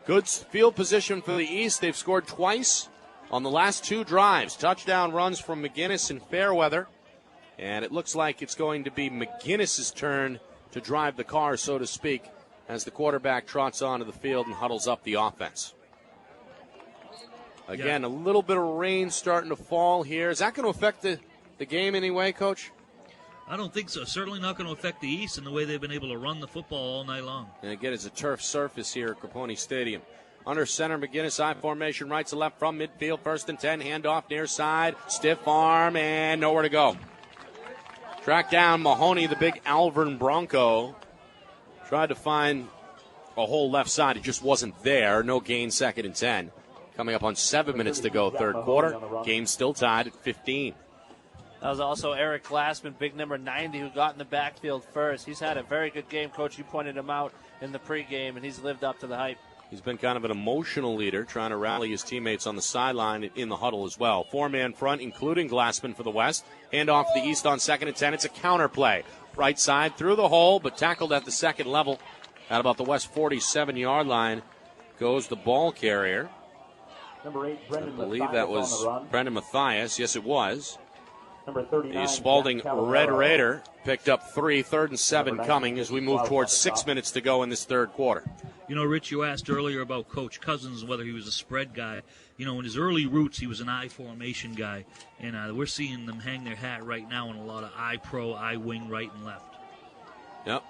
Good field position for the East. They've scored twice on the last 2 drives. Touchdown runs from McGinnis and Fairweather. And it looks like it's going to be McGinnis's turn to drive the car, so to speak, as the quarterback trots onto the field and huddles up the offense. Again, a little bit of rain starting to fall here. Is that going to affect the game anyway, Coach? I don't think so. Certainly not going to affect the East in the way they've been able to run the football all night long. And again, it's a turf surface here at Capone Stadium. Under center, McGinnis, I formation, right to left from midfield, 1st and 10, handoff near side, stiff arm, and nowhere to go. Track down Mahoney, the big Alvern Bronco. Tried to find a hole left side. It just wasn't there. No gain, 2nd and 10. Coming up on 7 minutes to go, 3rd quarter. Game still tied at 15. That was also Eric Glassman, big number 90, who got in the backfield first. He's had a very good game, Coach. You pointed him out in the pregame, and he's lived up to the hype. He's been kind of an emotional leader, trying to rally his teammates on the sideline in the huddle as well. 4-man front, including Glassman for the West. Handoff to the East on 2nd and 10. It's a counter play. Right side through the hole, but tackled at the second level. At about the West 47-yard line goes the ball carrier. Number 8, Brendan I believe Mathias that was Brendan Mathias. Yes, it was. Number 39, The Spalding Jack Red Calabaro. Raider picked up 3, 3rd and 7 coming as we move towards 6 minutes to go in this 3rd quarter. You know, Rich, you asked earlier about Coach Cousins, whether he was a spread guy. You know, in his early roots, he was an I formation guy. And we're seeing them hang their hat right now in a lot of I pro, I wing, right and left. Yep.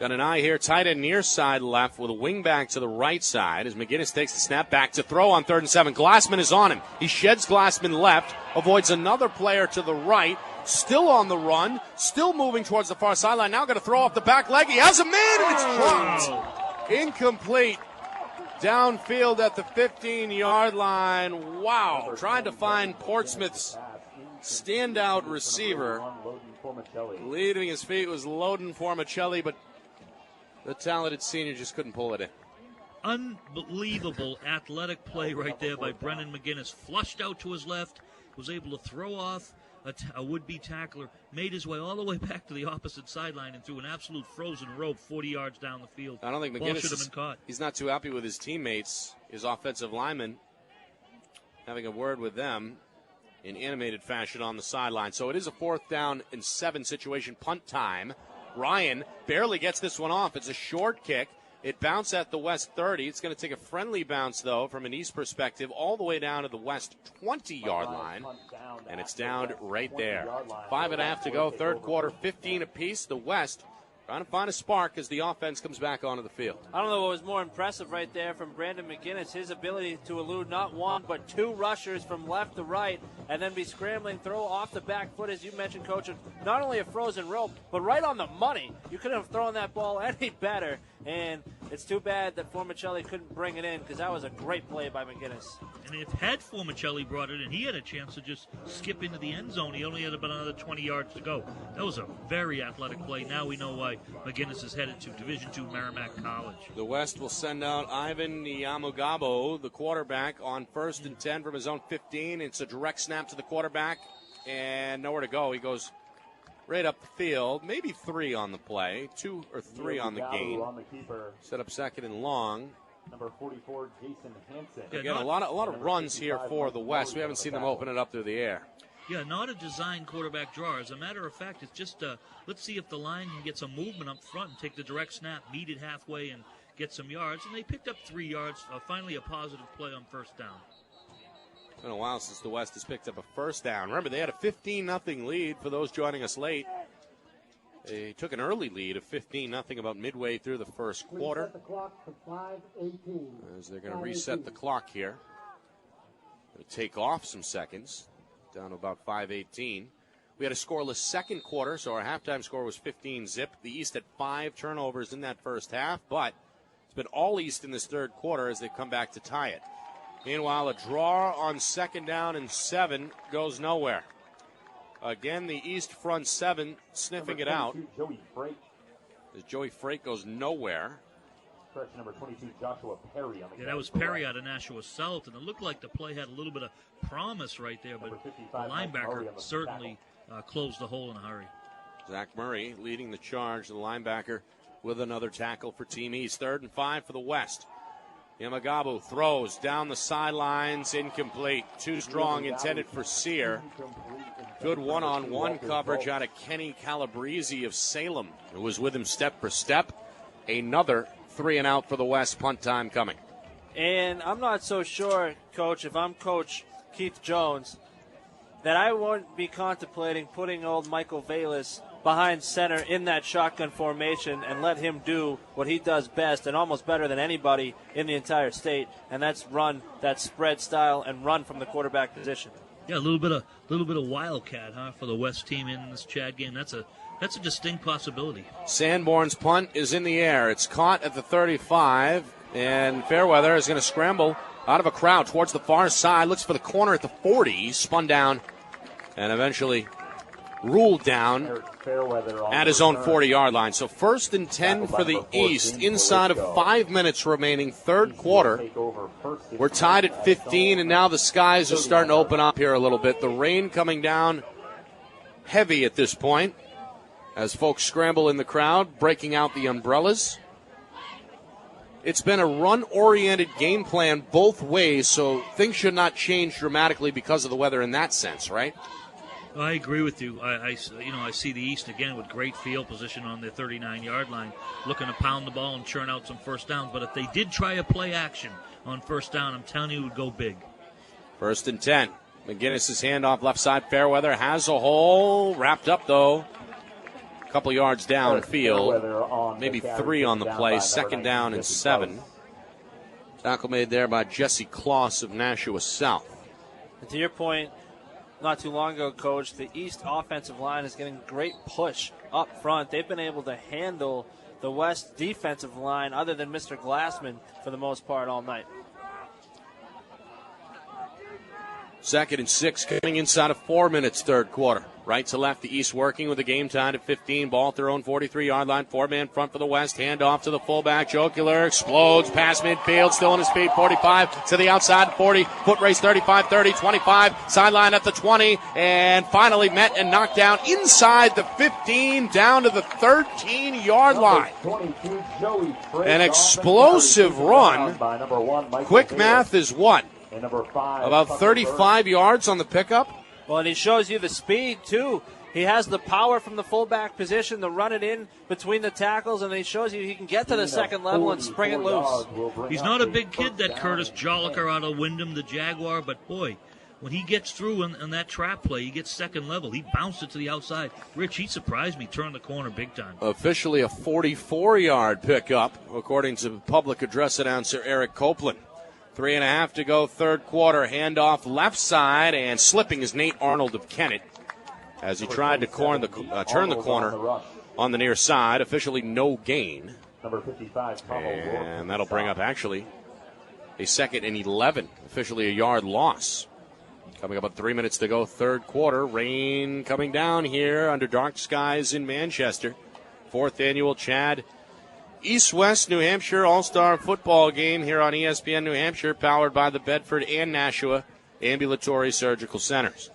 Got an eye here, tight end near side left with a wing back to the right side as McGinnis takes the snap back to throw on 3rd and 7. Glassman is on him. He sheds Glassman left, avoids another player to the right, still on the run, still moving towards the far sideline. Now going to throw off the back leg. He has a man, and it's dropped. Incomplete. Downfield at the 15-yard line. Wow. Trying to find Portsmouth's standout receiver. Leading his feet was Loden Formicelli, but the talented senior just couldn't pull it in. Unbelievable athletic play right there by Brendan McGinnis. Flushed out to his left, was able to throw off a would-be tackler, made his way all the way back to the opposite sideline and threw an absolute frozen rope 40 yards down the field. I don't think Ball McGinnis should have been caught. He's not too happy with his teammates, his offensive linemen, having a word with them in animated fashion on the sideline. So it is a 4th down and 7 situation, punt time. Ryan barely gets this one off. It's a short kick. It bounced at the West 30. It's going to take a friendly bounce, though, from an East perspective, all the way down to the West 20-yard line. And it's down right there. 5.5 to go, 3rd quarter, 15 apiece. The West trying to find a spark as the offense comes back onto the field. I don't know what was more impressive right there from Brandon McGinnis, his ability to elude not one but 2 rushers from left to right and then be scrambling, throw off the back foot, as you mentioned, Coach, and not only a frozen rope, but right on the money. You couldn't have thrown that ball any better, and it's too bad that Formicelli couldn't bring it in because that was a great play by McGinnis. And if had Formicelli brought it in, he had a chance to just skip into the end zone. He only had about another 20 yards to go. That was a very athletic play. Now we know why McGinnis is headed to Division II Merrimack College. The West will send out Ivan Yamagabo, the quarterback, on 1st and 10 from his own 15. It's a direct snap to the quarterback, and nowhere to go. He goes right up the field, maybe 3 on the play, 2 or 3 on the gain. Set up 2nd and long. Number 44, Jason Hansen. Again, a lot of runs here for the West. We haven't seen them open it up through the air. Yeah, not a design quarterback draw. As a matter of fact, it's just let's see if the line can get some movement up front and take the direct snap, meet it halfway, and get some yards. And they picked up 3 yards, finally a positive play on 1st down. It's been a while since the West has picked up a 1st down. Remember, they had a 15-0 lead for those joining us late. They took an early lead of 15-0 about midway through the 1st quarter. As they're going to reset the clock here. Going to take off some seconds, down to about 5:18. We had a scoreless 2nd quarter, so our halftime score was 15-0. The East had 5 turnovers in that 1st half, but it's been all East in this 3rd quarter as they've come back to tie it. Meanwhile, a draw on 2nd down and 7 goes nowhere. Again, the East front 7 sniffing it out. As Joey Freight goes nowhere. Number 22, Joshua Perry. That was Perry out of Nashua South, and it looked like the play had a little bit of promise right there, but the linebacker certainly closed the hole in a hurry. Zach Murray leading the charge, the linebacker, with another tackle for Team East. 3rd and 5 for the West. Yamagabu throws down the sidelines, incomplete. Too strong, intended for Sear. Good one-on-one coverage out of Kenny Calabrese of Salem, who was with him step for step. Another 3-and-out for the West. Punt time coming. And I'm not so sure, Coach, if I'm Coach Keith Jones, that I won't be contemplating putting old Michael Vallis behind center in that shotgun formation and let him do what he does best and almost better than anybody in the entire state, and that's run that spread style and run from the quarterback position. Yeah, a little bit of wildcat, for the West team in this CHaD game. That's a distinct possibility. Sanborn's punt is in the air. It's caught at the 35, and Fairweather is going to scramble out of a crowd towards the far side. Looks for the corner at the 40. He's spun down and eventually ruled down at his own 40-yard line. So 1st and 10 for the East inside of 5 minutes remaining, third quarter. We're tied at 15, and now the skies are starting to open up here a little bit. The rain coming down heavy at this point as folks scramble in the crowd, breaking out the umbrellas. It's been a run-oriented game plan both ways, so things should not change dramatically because of the weather in that sense, right? I agree with you. I see the East again with great field position on their 39-yard line, looking to pound the ball and churn out some first downs. But if they did try a play action on first down, I'm telling you it would go big. 1st and 10. McGinnis's handoff left side. Fairweather has a hole. Wrapped up, though. A couple yards downfield. Maybe 3 on the play. 2nd down and 7. Tackle made there by Jesse Kloss of Nashua South. And to your point, not too long ago, Coach, the East offensive line is getting great push up front. They've been able to handle the West defensive line, other than Mr. Glassman, for the most part all night. 2nd and 6 coming inside of 4 minutes, third quarter. Right to left, the East working with the game tied at 15. Ball at their own 43-yard line. 4-man front for the West. Hand off to the fullback. Jocular explodes past midfield. Still on his feet. 45 to the outside. 40. Foot race 35, 30, 25. Sideline at the 20. And finally met and knocked down inside the 15 down to the 13-yard line. An explosive run. Quick math is what? About 35 yards on the pickup. Well, and he shows you the speed, too. He has the power from the fullback position to run it in between the tackles, and he shows you he can get to the second level and spring it loose. He's not a big kid, that Curtis Jolliker out of Wyndham, the Jaguar, but, boy, when he gets through on that trap play, he gets second level. He bounced it to the outside. Rich, he surprised me, turned the corner big time. Officially a 44-yard pickup, according to public address announcer Eric Copeland. 3.5 to go, third quarter. Handoff left side, and slipping is Nate Arnold of Kennett as he tried to turn the corner on the near side. Officially no gain. Number 55, and that'll bring up actually a 2nd and 11. Officially a yard loss. Coming up about 3 minutes to go, third quarter. Rain coming down here under dark skies in Manchester. 4th annual CHaD East-West New Hampshire All-Star Football game here on ESPN New Hampshire, powered by the Bedford and Nashua Ambulatory Surgical Centers.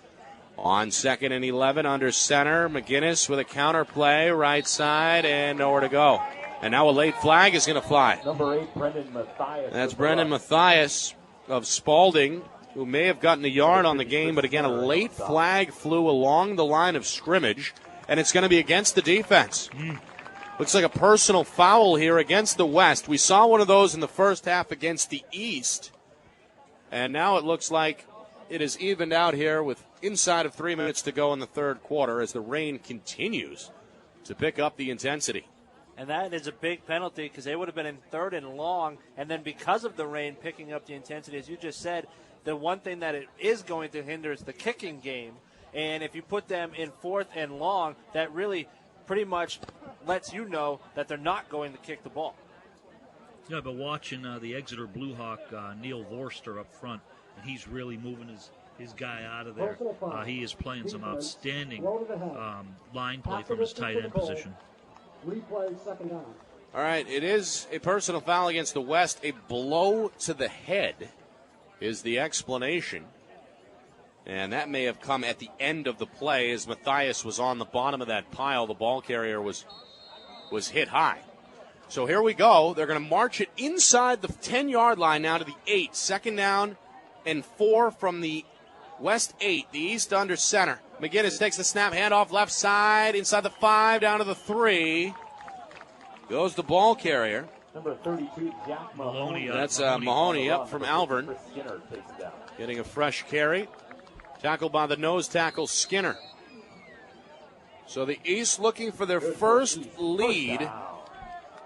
On 2nd and 11 under center, McGinnis with a counter play, right side, and nowhere to go. And now a late flag is going to fly. Number 8, Brendan Mathias. That's Brendan Mathias of Spalding, who may have gotten a yard on the game, but again, a late flag flew along the line of scrimmage, and it's going to be against the defense. Looks like a personal foul here against the West. We saw one of those in the first half against the East. And now it looks like it is evened out here with inside of 3 minutes to go in the third quarter as the rain continues to pick up the intensity. And that is a big penalty because they would have been in 3rd and long. And then because of the rain picking up the intensity, as you just said, the one thing that it is going to hinder is the kicking game. And if you put them in 4th and long, that really pretty much lets you know that they're not going to kick the ball. Yeah, but watching the Exeter Blue Hawk, Neil Vorster up front, and he's really moving his guy out of there. He is playing some outstanding line play from his tight end position. All right, it is a personal foul against the West. A blow to the head is the explanation. And that may have come at the end of the play as Mathias was on the bottom of that pile. The ball carrier was hit high. So here we go. They're going to march it inside the 10-yard line now to the 8. Second down and 4 from the West 8. The East under center. McGinnis takes the snap, handoff left side, inside the 5, down to the 3. Goes the ball carrier. Number 32, Jack Mahoney. That's Mahoney up from Alvern. Getting a fresh carry. Tackled by the nose tackle, Skinner. So the East looking for their first lead.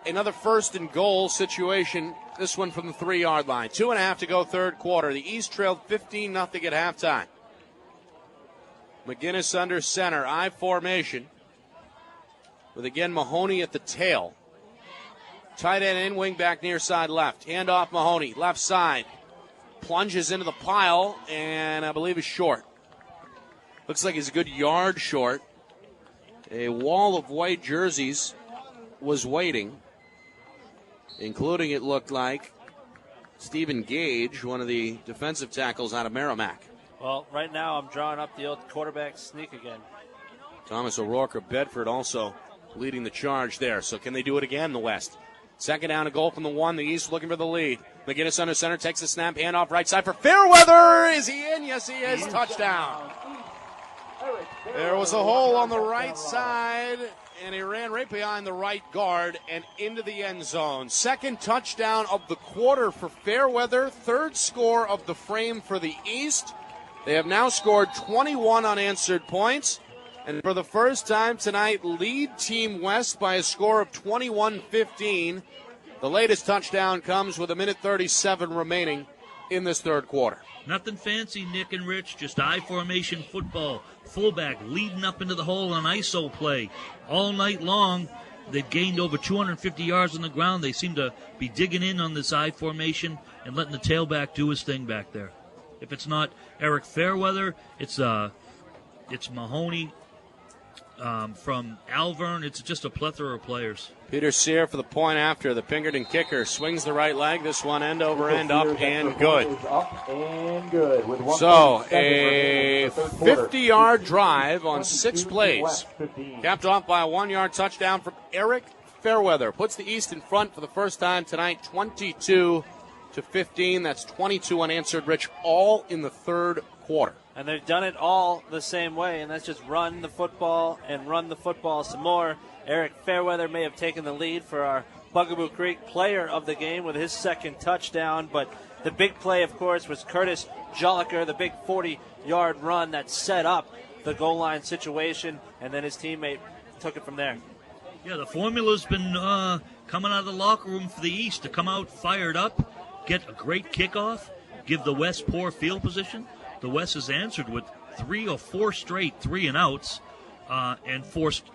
Another first and goal situation. This one from the 3-yard line. 2.5 to go, third quarter. The East trailed 15-0 at halftime. McGinnis under center, I formation. With again Mahoney at the tail. Tight end in, wing back near side left. Handoff Mahoney, left side. Plunges into the pile, and I believe is short. Looks like he's a good yard short. A wall of white jerseys was waiting, including, it looked like, Stephen Gage, one of the defensive tackles out of Merrimack. Well, right now I'm drawing up the old quarterback sneak again. Thomas O'Rourke of Bedford also leading the charge there. So can they do it again, the West? Second down, a goal from the 1. The East looking for the lead. McGinnis under center, takes the snap, handoff right side for Fairweather. Is he in? Yes, he is. Touchdown. There was a hole on the right side, and he ran right behind the right guard and into the end zone. Second touchdown of the quarter for Fairweather. Third score of the frame for the East. They have now scored 21 unanswered points. And for the first time tonight, lead Team West by a score of 21-15. The latest touchdown comes with 1:37 remaining in this third quarter. Nothing fancy, Nick and Rich, just I formation football. Fullback leading up into the hole on ISO play. All night long, they've gained over 250 yards on the ground. They seem to be digging in on this I formation and letting the tailback do his thing back there. If it's not Eric Fairweather, it's Mahoney from Alvern. It's just a plethora of players. Peter Sear for the point after. The Pinkerton kicker swings the right leg. This one end over end, up and good. So a 50-yard drive on 6 plays. Capped off by a 1-yard touchdown from Eric Fairweather. Puts the East in front for the first time tonight, 22-15. That's 22 unanswered, Rich, all in the third quarter. And they've done it all the same way, and that's just run the football and run the football some more. Eric Fairweather may have taken the lead for our Bugaboo Creek player of the game with his second touchdown, but the big play, of course, was Curtis Jolliker, the big 40-yard run that set up the goal line situation, and then his teammate took it from there. Yeah, the formula's been coming out of the locker room for the East to come out fired up, get a great kickoff, give the West poor field position. The West has answered with 3 or 4 straight 3-and-outs and forced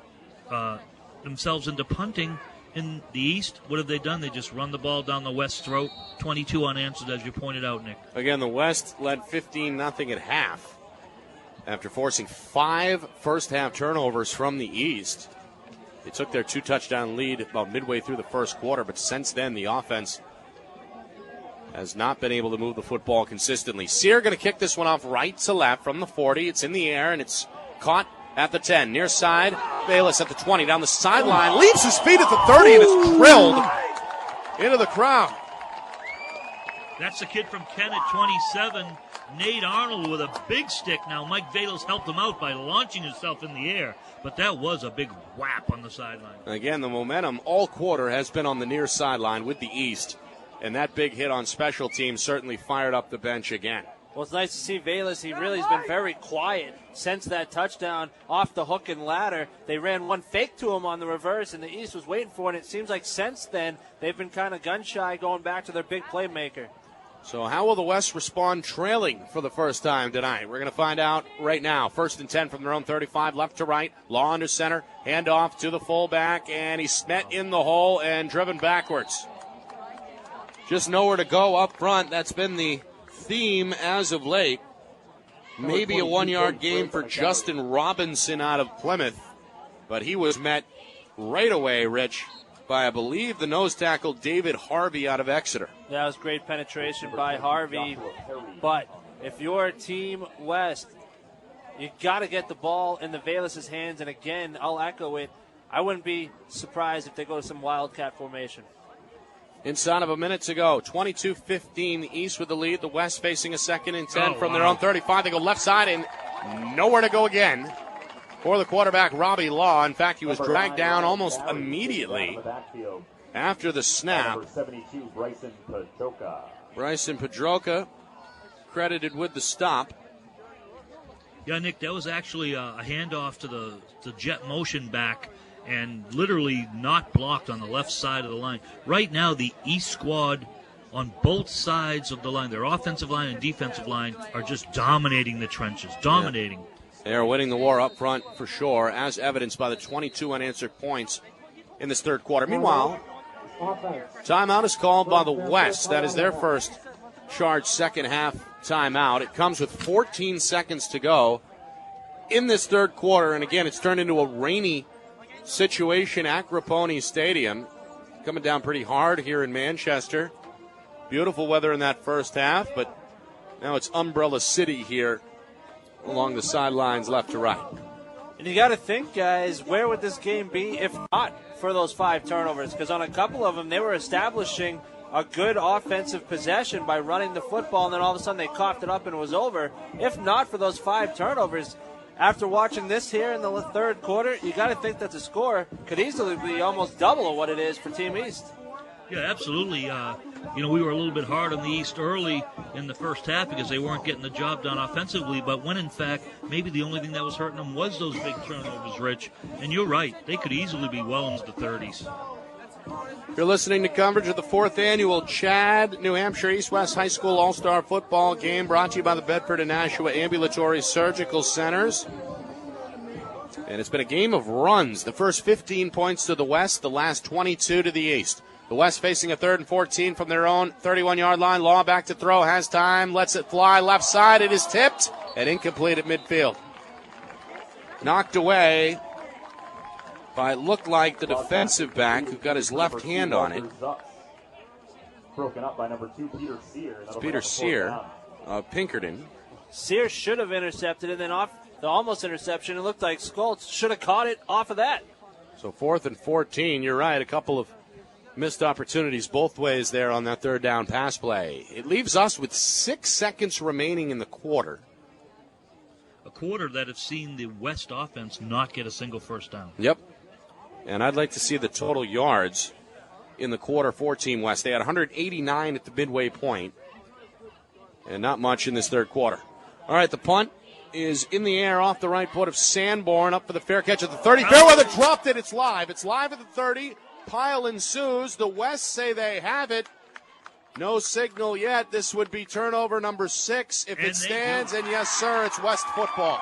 themselves into punting. In the East, what have they done? They just run the ball down the West's throat. 22 unanswered, as you pointed out, Nick. Again, the West led 15-0 at half after forcing 5 first-half turnovers from the East. They took their 2-touchdown lead about midway through the first quarter, but since then the offense has not been able to move the football consistently. Sear going to kick this one off right to left from the 40. It's in the air, and it's caught at the 10. Near side, Bayless at the 20. Down the sideline, leaps his feet at the 30, and it's drilled into the crowd. That's the kid from Kent at 27, Nate Arnold with a big stick. Now, Mike Bayless helped him out by launching himself in the air, but that was a big whap on the sideline. Again, the momentum all quarter has been on the near sideline with the East. And that big hit on special teams certainly fired up the bench again. Well, it's nice to see Bayless. He really has been very quiet since that touchdown off the hook and ladder. They ran one fake to him on the reverse, and the East was waiting for it. And it seems like since then they've been kind of gun-shy going back to their big playmaker. So how will the West respond trailing for the first time tonight? We're going to find out right now. 1st and 10 from their own 35, left to right. Law under center, handoff to the fullback, and he's met in the hole and driven backwards. Just nowhere to go up front. That's been the theme as of late. Maybe a 1-yard gain for Justin Robinson out of Plymouth. But he was met right away, Rich, by, I believe, the nose tackle David Harvey out of Exeter. That was great penetration by Harvey. But if you're Team West, you got to get the ball in the Bayless' hands. And again, I'll echo it. I wouldn't be surprised if they go to some wildcat formation. Inside of a minute to go. 22-15, the East with the lead. The West facing a 2nd and 10 from their own 35. They go left side and nowhere to go again for the quarterback, Robbie Law. In fact, he was dragged down almost immediately after the snap. Number 72, Bryson Pedroka credited with the stop. Yeah, Nick, that was actually a handoff to the jet motion back and literally not blocked on the left side of the line. Right now, the East squad on both sides of the line, their offensive line and defensive line, are just dominating the trenches, dominating. Yeah. They are winning the war up front for sure, as evidenced by the 22 unanswered points in this third quarter. Meanwhile, timeout is called by the West. That is their first CHaD second half timeout. It comes with 14 seconds to go in this third quarter. And again, it's turned into a rainy situation at Grapponi Stadium. Coming down pretty hard here in Manchester. Beautiful weather in that first half, but now it's Umbrella City here along the sidelines left to right. And you got to think, guys, where would this game be if not for those 5 turnovers? Because on a couple of them, they were establishing a good offensive possession by running the football, and then all of a sudden they coughed it up and it was over. If not for those 5 turnovers, after watching this here in the third quarter, you got to think that the score could easily be almost double of what it is for Team East. Yeah, absolutely. We were a little bit hard on the East early in the first half because they weren't getting the job done offensively, but when in fact maybe the only thing that was hurting them was those big turnovers, Rich. And you're right, they could easily be well into the 30s. You're listening to coverage of the 4th annual CHaD New Hampshire East-West High School All-Star Football Game, brought to you by the Bedford and Nashua Ambulatory Surgical Centers. And it's been a game of runs. The first 15 points to the West, the last 22 to the East. The West facing a 3rd and 14 from their own 31-yard line. Law back to throw, has time, lets it fly left side. It is tipped and incomplete at midfield. Knocked away by, looked like, the defensive back who got his left hand on it. Broken up by number 2, Peter Sear. It's Peter Sear of Pinkerton. Sear should have intercepted it, then off the almost interception, it looked like Skoltz should have caught it off of that. So 4th and 14, you're right, a couple of missed opportunities both ways there on that third down pass play. It leaves us with 6 seconds remaining in the quarter. A quarter that have seen the West offense not get a single first down. Yep. And I'd like to see the total yards in the quarter for Team West. They had 189 at the midway point, and not much in this third quarter. All right, the punt is in the air off the right foot of Sanborn, up for the fair catch at the 30. Fairweather dropped it. It's live. It's live at the 30. Pile ensues. The West say they have it. No signal yet. This would be turnover number 6 if it stands. And yes, sir, it's West football.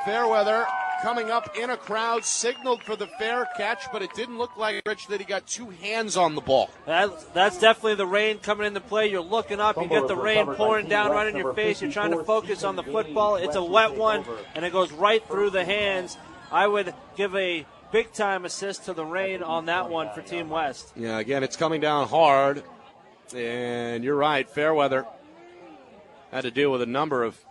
Fairweather coming up in a crowd, signaled for the fair catch, but it didn't look like, Rich, that he got 2 hands on the ball. That's definitely the rain coming into play. You're looking up, you get the rain pouring down right in your face. You're trying to focus on the football. It's a wet one, and it goes right through the hands. I would give a big-time assist to the rain on that one for Team West. Yeah, again, it's coming down hard, and you're right, Fairweather had to deal with a number of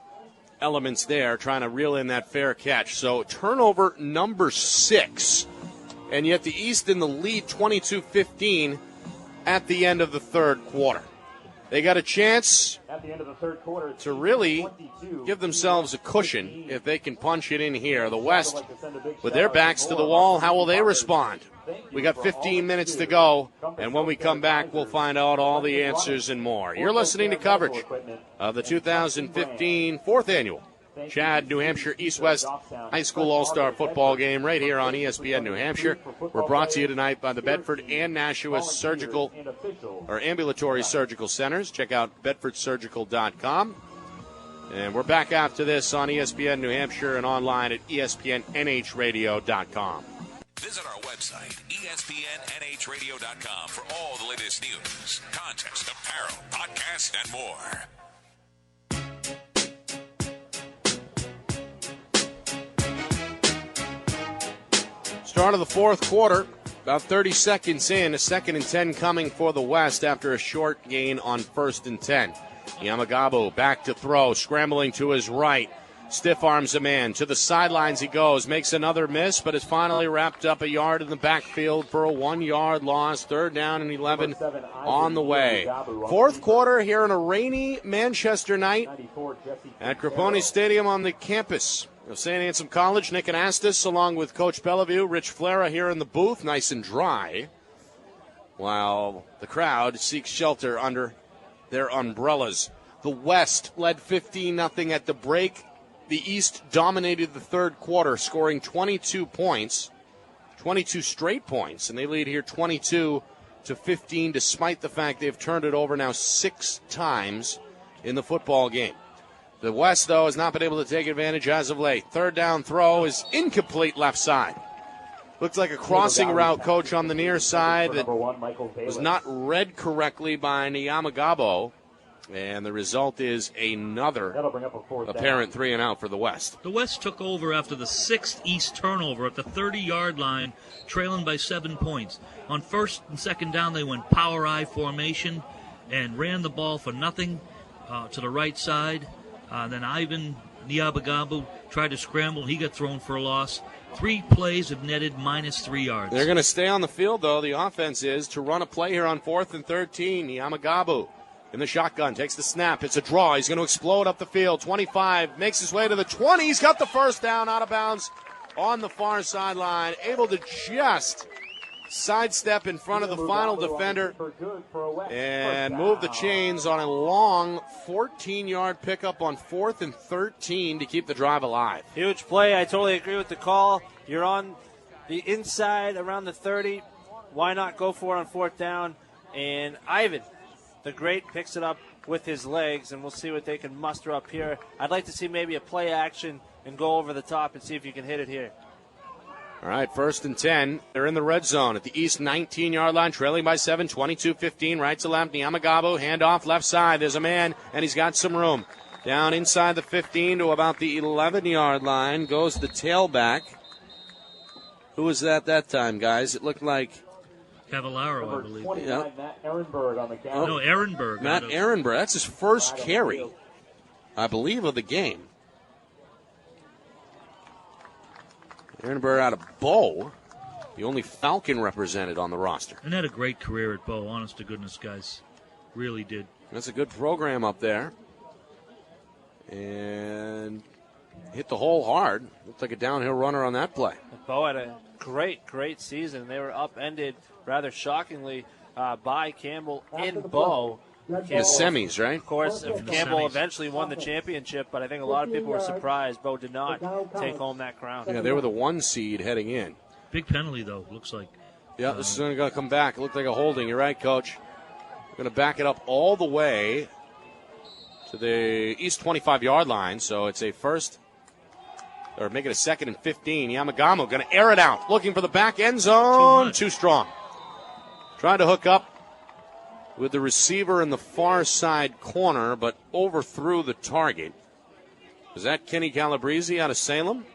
elements there, trying to reel in that fair catch. So turnover number 6, and yet the East in the lead 22-15 at the end of the third quarter. They got a chance at the end of the third quarter to really give themselves a cushion if they can punch it in here. The West, with their backs to the wall, how will they respond? We got 15 minutes to go, and when we come back, we'll find out all the answers and more. You're listening to coverage of the 2015 4th Annual CHaD New Hampshire East-West High School All-Star Football Game right here on ESPN New Hampshire. We're brought to you tonight by the Bedford and Nashua Surgical or Ambulatory Surgical Centers. Check out bedfordsurgical.com. And we're back after this on ESPN New Hampshire and online at espnnhradio.com. Visit our website, espnnhradio.com, for all the latest news, contests, apparel, podcasts, and more. Start of the fourth quarter, about 30 seconds in, a 2nd and 10 coming for the West after a short gain on 1st and 10. Yamagabo back to throw, scrambling to his right. Stiff arms a man. To the sidelines he goes. Makes another miss, but is finally wrapped up a yard in the backfield for a 1-yard loss. 3rd down and 11 on the way. 4th quarter here on a rainy Manchester night at Creponi Stadium on the campus of St. Anselm College. Nick Anastas along with Coach Bellevue. Rich Flera here in the booth, nice and dry, while the crowd seeks shelter under their umbrellas. The West led 15-0 at the break. The East dominated the 3rd quarter, scoring 22 points, 22 straight points, and they lead here 22-15, despite the fact they've turned it over now 6 times in the football game. The West, though, has not been able to take advantage as of late. 3rd down throw is incomplete left side. Looked like a crossing route, Coach, on the near side that was not read correctly by Nyamagabo. And the result is another apparent 3-and-out for the West. The West took over after the 6th East turnover at the 30-yard line, trailing by 7 points. On 1st and 2nd down, they went power I formation and ran the ball for nothing to the right side. Then Ivan Niabagabu tried to scramble. He got thrown for a loss. 3 plays have netted -3 yards. They're going to stay on the field, though. The offense is to run a play here on 4th and 13. Niamagabu in the shotgun, takes the snap. It's a draw. He's going to explode up the field. 25, makes his way to the 20. He's got the 1st down, out of bounds on the far sideline. Able to just sidestep in front of the final defender and move the chains on a long 14-yard pickup on 4th and 13 to keep the drive alive. Huge play. I totally agree with the call. You're on the inside around the 30. Why not go for it on 4th down? And Ivan, the great, picks it up with his legs, and we'll see what they can muster up here. I'd like to see maybe a play action and go over the top and see if you can hit it here. All right, 1st and 10. They're in the red zone at the East 19-yard line, trailing by 7, 22-15, right to left. Niamagabo, handoff left side. There's a man, and he's got some room. Down inside the 15 to about the 11-yard line goes the tailback. Who was that time, guys? It looked like Cavallaro, I believe. Yeah. Matt Ehrenberg on the count. No, Ehrenberg. Matt Ehrenberg. That's his first carry, I believe, of the game. Ehrenberg out of Bow, the only Falcon represented on the roster. And had a great career at Bow, honest to goodness, guys. Really did. That's a good program up there. And hit the hole hard. Looked like a downhill runner on that play. Bow had a great season. They were upended rather shockingly by Campbell in Bow. The semis, right? Of course, Campbell eventually won the championship, but I think a lot of people were surprised Bow did not take home that crown. Yeah, they were the 1 seed heading in. Big penalty, though, looks like. Yeah, this is going to come back. It looked like a holding. You're right, Coach. We're going to back it up all the way to the East 25-yard line, so it's a first, or make it a 2nd and 15. Yamagamo going to air it out, looking for the back end zone. Too strong. Trying to hook up with the receiver in the far side corner, but overthrew the target. Is that Kenny Calabrese out of Salem?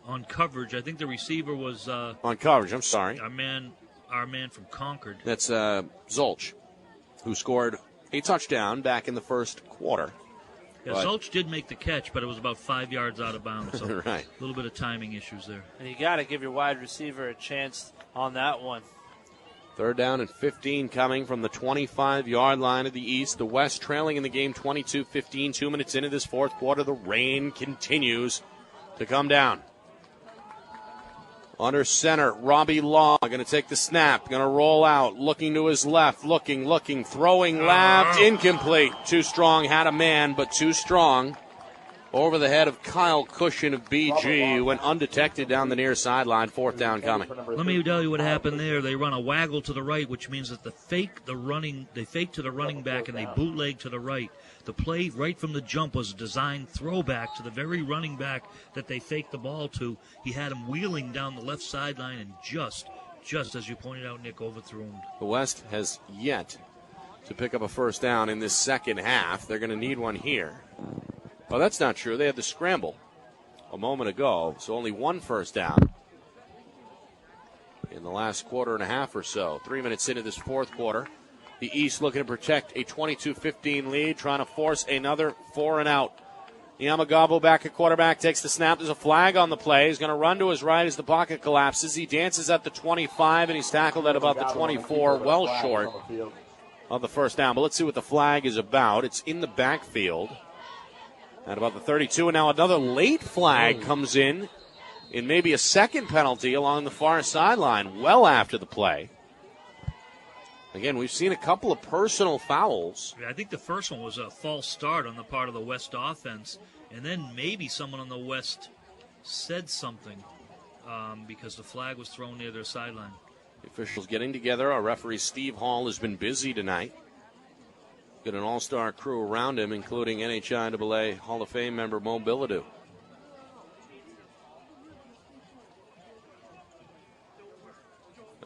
On coverage, I think the receiver was on coverage, I'm sorry. Our man from Concord. That's Zolch, who scored a touchdown back in the 1st quarter. Yeah, Zolch did make the catch, but it was about 5 yards out of bounds. So right. A little bit of timing issues there. And you got to give your wide receiver a chance on that one. 3rd down and 15 coming from the 25-yard line of the East. The West trailing in the game 22-15. 2 minutes into this 4th quarter. The rain continues to come down. Under center, Robbie Law going to take the snap, going to roll out, looking to his left, looking, throwing left, incomplete. Too strong, had a man, but too strong. Over the head of Kyle Cushion of BG, who went undetected down the near sideline. 4th down coming. Let me tell you what happened there. They run a waggle to the right, which means that they fake to the running back and they bootleg to the right. The play right from the jump was a designed throwback to the very running back that they faked the ball to. He had him wheeling down the left sideline and just as you pointed out, Nick, overthrew him. The West has yet to pick up a 1st down in this 2nd half. They're going to need one here. Well, that's not true. They had the scramble a moment ago, so only 1 1st down in the last quarter and a half or so. 3 minutes into this 4th quarter. The East looking to protect a 22-15 lead, trying to force another 4-and-out. Yamagabo back at quarterback, takes the snap. There's a flag on the play. He's going to run to his right as the pocket collapses. He dances at the 25, and he's tackled at about the 24, well short of the first down. But let's see what the flag is about. It's in the backfield at about the 32, and now another late flag comes in maybe a second penalty along the far sideline, well after the play. Again, we've seen a couple of personal fouls. Yeah, I think the first one was a false start on the part of the West offense, and then maybe someone on the West said something because the flag was thrown near their sideline. The officials getting together. Our referee Steve Hall has been busy tonight. Got an all-star crew around him, including NHIAA Hall of Fame member Mo Billadou.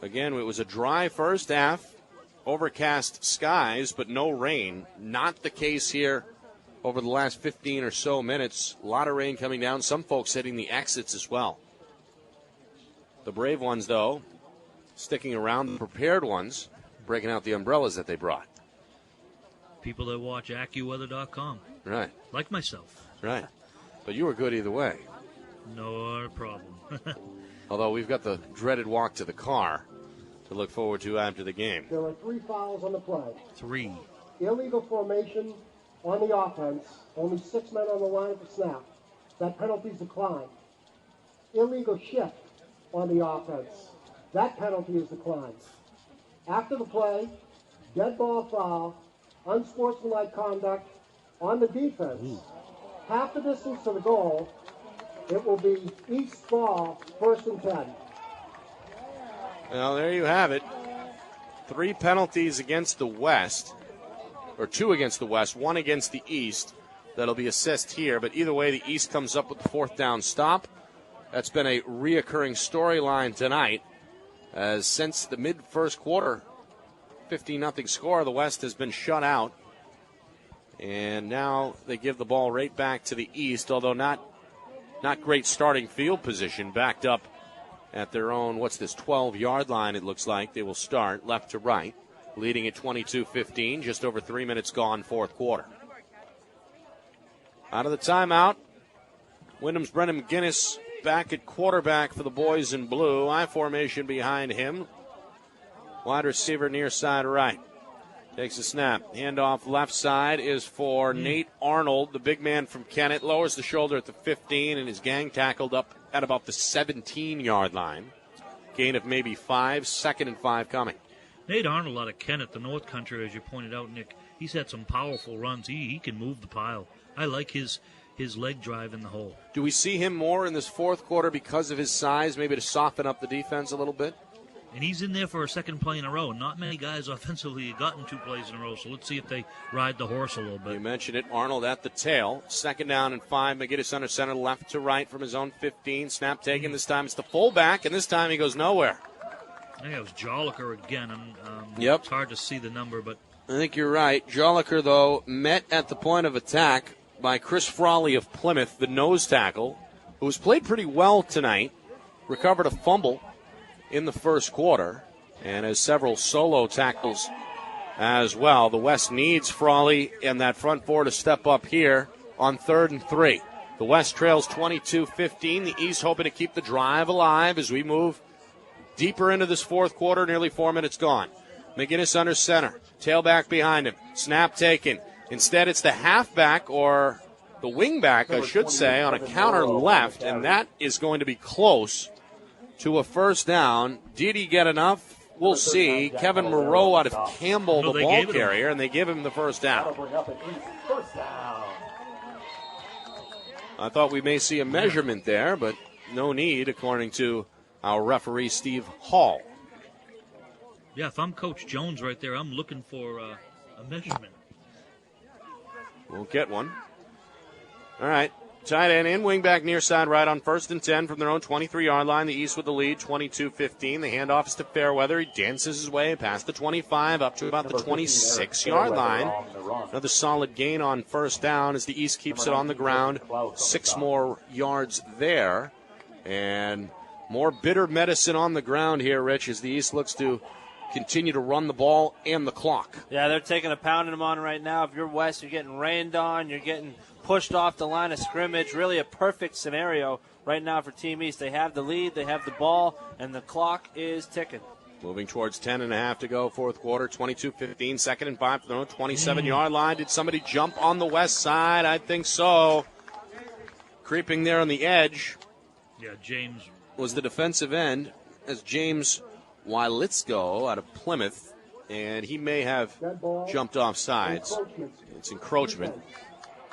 Again, it was a dry first half. Overcast skies, but no rain. Not the case here over the last 15 or so minutes. A lot of rain coming down. Some folks hitting the exits as well. The brave ones, though, sticking around. The prepared ones, breaking out the umbrellas that they brought. People that watch AccuWeather.com. Right. Like myself. Right. But you were good either way. No problem. Although we've got the dreaded walk to the car to look forward to after the game. There were 3 fouls on the play. 3. Illegal formation on the offense. Only 6 men on the line for snap. That penalty's declined. Illegal shift on the offense. That penalty is declined. After the play, dead ball foul, unsportsmanlike conduct on the defense. Half the distance to the goal. It will be East ball, 1st and 10. Well, there you have it. 3 penalties against the West, or 2 against the West, 1 against the East. That'll be assessed here, but either way, the East comes up with the 4th down stop. That's been a reoccurring storyline tonight, as since the mid-first quarter, 15-0 score, the West has been shut out. And now they give the ball right back to the East, although not great starting field position, backed up at their own, 12-yard line, it looks like. They will start left to right, leading at 22-15, just over 3 minutes gone, 4th quarter. Out of the timeout, Wyndham's Brendan McGinnis back at quarterback for the boys in blue. I formation behind him. Wide receiver near side right. Takes a snap. Handoff left side is for Nate Arnold, the big man from Kennett. Lowers the shoulder at the 15 and is gang tackled up at about the 17-yard line. Gain of maybe 5, 2nd and 5 coming. Nate Arnold out of Kennett, the North Country, as you pointed out, Nick. He's had some powerful runs. He can move the pile. I like his leg drive in the hole. Do we see him more in this 4th quarter because of his size, maybe to soften up the defense a little bit? And he's in there for a second play in a row. Not many guys offensively have gotten 2 plays in a row, so let's see if they ride the horse a little bit. You mentioned it. Arnold at the tail. 2nd down and 5. McGinnis under center, left to right from his own 15. Snap taken. This time it's the fullback, and this time he goes nowhere. I think it was Joliker again. Yep. It's hard to see the number, but I think you're right. Joliker, though, met at the point of attack by Chris Frawley of Plymouth, the nose tackle, who has played pretty well tonight. Recovered a fumble in the 1st quarter and has several solo tackles as well. The West needs Frawley and that front 4 to step up here on 3rd and 3. The West trails 22-15. The East hoping to keep the drive alive as we move deeper into this 4th quarter. Nearly 4 minutes gone. McGinnis under center. Tailback behind him. Snap taken. Instead, it's the halfback, or the wingback, I should say, on a counter left, and that is going to be close to a 1st down. Did he get enough? We'll see. Kevin Moreau out of Campbell, the ball carrier, and they give him the 1st down. I thought we may see a measurement there, but no need, according to our referee, Steve Hall. Yeah, if I'm Coach Jones right there, I'm looking for a measurement. We'll get one. All right. Tight end in, wingback near side right on 1st and 10 from their own 23-yard line. The East with the lead, 22-15. The handoff is to Fairweather. He dances his way past the 25 up to about the 26-yard line. Another solid gain on 1st down as the East keeps it on the ground. 6 more yards there. And more bitter medicine on the ground here, Rich, as the East looks to continue to run the ball and the clock. Yeah, they're taking a pounding them on right now. If you're West, you're getting rained on. You're getting pushed off the line of scrimmage. Really a perfect scenario right now for Team East. They have the lead, they have the ball, and the clock is ticking. Moving towards 10.5 to go, fourth quarter, 22-15, 2nd and 5 from the 27-yard line. Did somebody jump on the west side? I think so. Creeping there on the edge. Yeah, James was the defensive end as James Wilitzko out of Plymouth, and he may have jumped off sides. It's encroachment.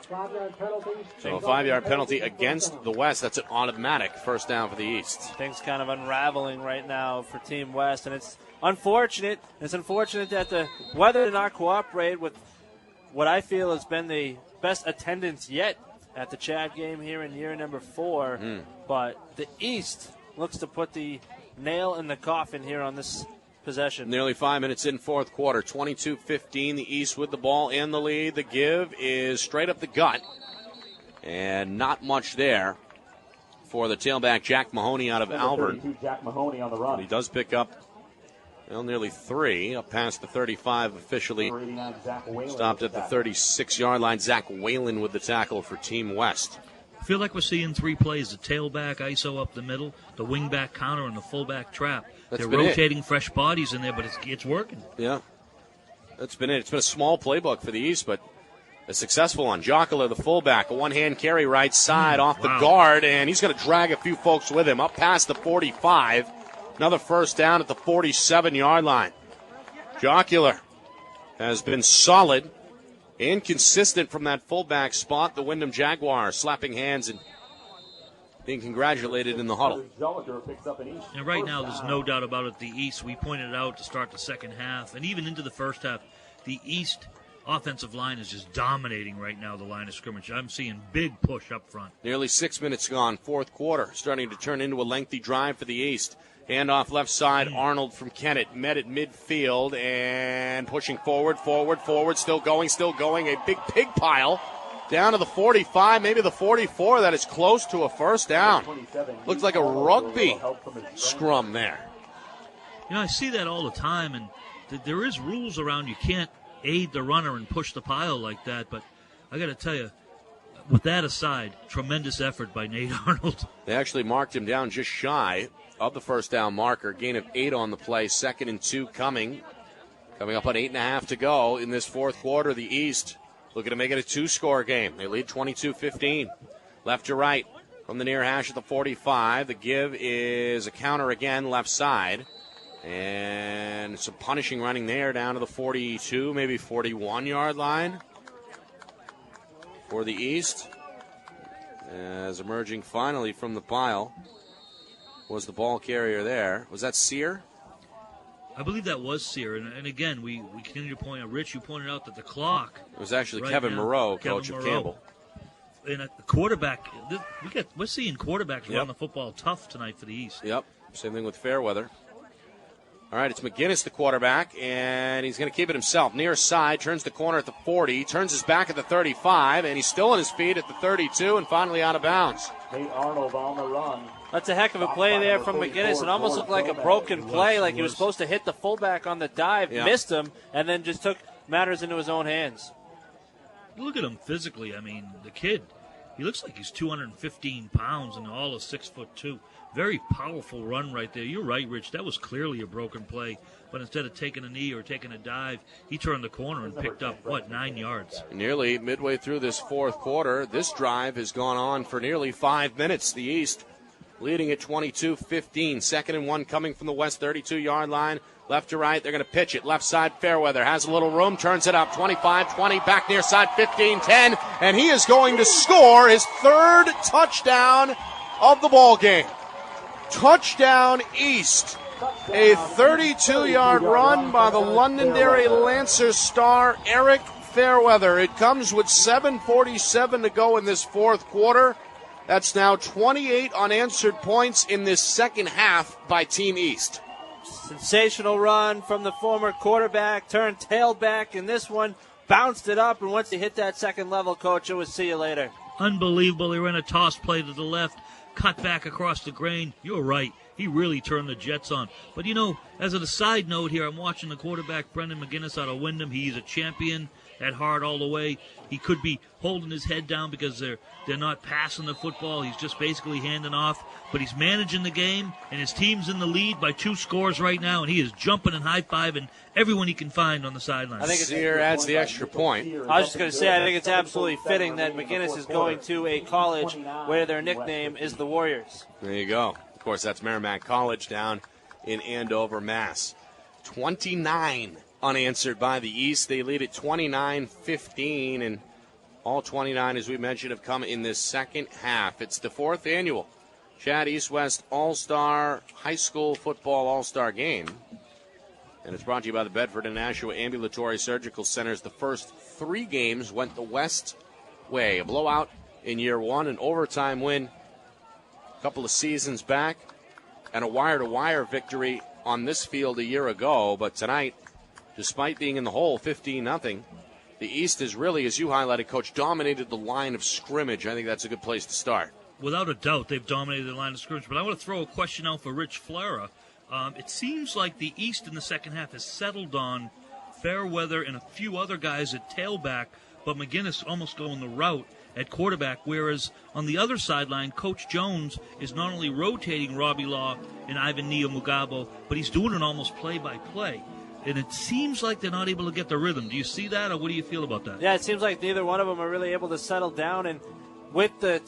5-yard penalty. So a 5-yard penalty against the West. That's an automatic first down for the East. Things kind of unraveling right now for Team West, and it's unfortunate. It's unfortunate that the weather did not cooperate with what I feel has been the best attendance yet at the CHaD game here in year number 4. But the East looks to put the nail in the coffin here on this possession. Nearly 5 minutes in fourth quarter, 22-15, the East with the ball in the lead. The give is straight up the gut, and not much there for the tailback, Jack Mahoney out of Auburn. Jack Mahoney on the run. He does pick up nearly 3, up past the 35, officially stopped at the 36-yard line. Zach Whalen with the tackle for Team West. I feel like we're seeing 3 plays: the tailback ISO up the middle, the wingback counter, and the fullback trap. They're rotating fresh bodies in there, but it's working. Yeah, that's been it. It's been a small playbook for the East, but a successful one. Jockler, the fullback, a one-hand carry right side off the guard, and he's going to drag a few folks with him up past the 45. Another first down at the 47-yard line. Jockler has been solid and consistent from that fullback spot. The Wyndham Jaguars slapping hands and being congratulated in the huddle. And right now, there's no doubt about it, the East, we pointed it out to start the second half, and even into the first half, the East offensive line is just dominating right now the line of scrimmage. I'm seeing big push up front. Nearly 6 minutes gone, fourth quarter, starting to turn into a lengthy drive for the East. Handoff left side, Arnold from Kennett, met at midfield, and pushing forward, still going, a big pig pile. Down to the 45, maybe the 44. That is close to a first down. Looks like a rugby scrum there. You know, I see that all the time, and there is rules around. You can't aid the runner and push the pile like that. But I got to tell you, with that aside, tremendous effort by Nate Arnold. They actually marked him down just shy of the first down marker. Gain of 8 on the play. 2nd and 2 coming up on 8.5 to go in this fourth quarter. The East looking to make it a 2-score game. They lead 22-15. Left to right from the near hash at the 45. The give is a counter again, left side. And some punishing running there down to the 42, maybe 41-yard line for the East. As emerging finally from the pile was the ball carrier there. Was that Sear? I believe that was Sear. And again, we continue to point out, Rich, you pointed out that the clock. It was actually right Kevin now, Moreau, coach of Campbell. And a quarterback, we're seeing quarterbacks run the football tough tonight for the East. Yep, same thing with Fairweather. All right, it's McGinnis, the quarterback, and he's going to keep it himself. Near side, turns the corner at the 40, turns his back at the 35, and he's still on his feet at the 32, and finally out of bounds. Nate Arnold on the run. That's a heck of a play there from McGinnis. It almost looked like a broken play, like he was supposed to hit the fullback on the dive, missed him, and then just took matters into his own hands. Look at him physically. I mean, the kid, he looks like he's 215 pounds and all of 6'2". Very powerful run right there. You're right, Rich. That was clearly a broken play. But instead of taking a knee or taking a dive, he turned the corner and picked up, 9 yards? Nearly midway through this fourth quarter, this drive has gone on for nearly 5 minutes. The East leading at 22-15. 2nd and 1 coming from the West 32-yard line. Left to right, they're going to pitch it. Left side, Fairweather has a little room, turns it up. 25-20, back near side, 15-10. And he is going to score his 3rd touchdown of the ball game. Touchdown East. A 32-yard run by the Londonderry Lancers star Eric Fairweather. It comes with 7:47 to go in this fourth quarter. That's now 28 unanswered points in this second half by Team East. Sensational run from the former quarterback, turned tailback, and this one bounced it up, and once he hit that second level, Coach, it was see you later. Unbelievable. He ran a toss play to the left, cut back across the grain. You're right. he really turned the Jets on. But, as a side note here, I'm watching the quarterback, Brendan McGinnis, out of Wyndham. He's a champion at heart all the way. He could be holding his head down because they're not passing the football. He's just basically handing off. But he's managing the game, and his team's in the lead by 2 scores right now, and he is jumping and high-fiving everyone he can find on the sidelines. I think Sear adds the extra point. I was just going to say, I think it's absolutely fitting that McGinnis is going to a college where their nickname is the Warriors. There you go. Of course, that's Merrimack College down in Andover, Mass. 29 unanswered by the East. They lead at 29-15, and all 29, as we mentioned, have come in this second half. It's the 4th annual CHaD East-West All-Star High School Football All-Star Game. And it's brought to you by the Bedford and Nashua Ambulatory Surgical Centers. The first 3 games went the West way. A blowout in year 1, an overtime win a couple of seasons back, and a wire-to-wire victory on this field a year ago. But tonight, despite being in the hole 15-0, the East is really, as you highlighted, Coach, dominated the line of scrimmage. I think that's a good place to start. Without a doubt, they've dominated the line of scrimmage. But I want to throw a question out for Rich Flera. It seems like the East in the second half has settled on Fairweather and a few other guys at tailback, but McGinnis almost going the route at quarterback, whereas on the other sideline, Coach Jones is not only rotating Robbie Law and Ivan Mugabo, but he's doing it almost play-by-play. And it seems like they're not able to get the rhythm. Do you see that, or what do you feel about that? Yeah, it seems like neither one of them are really able to settle down, and with the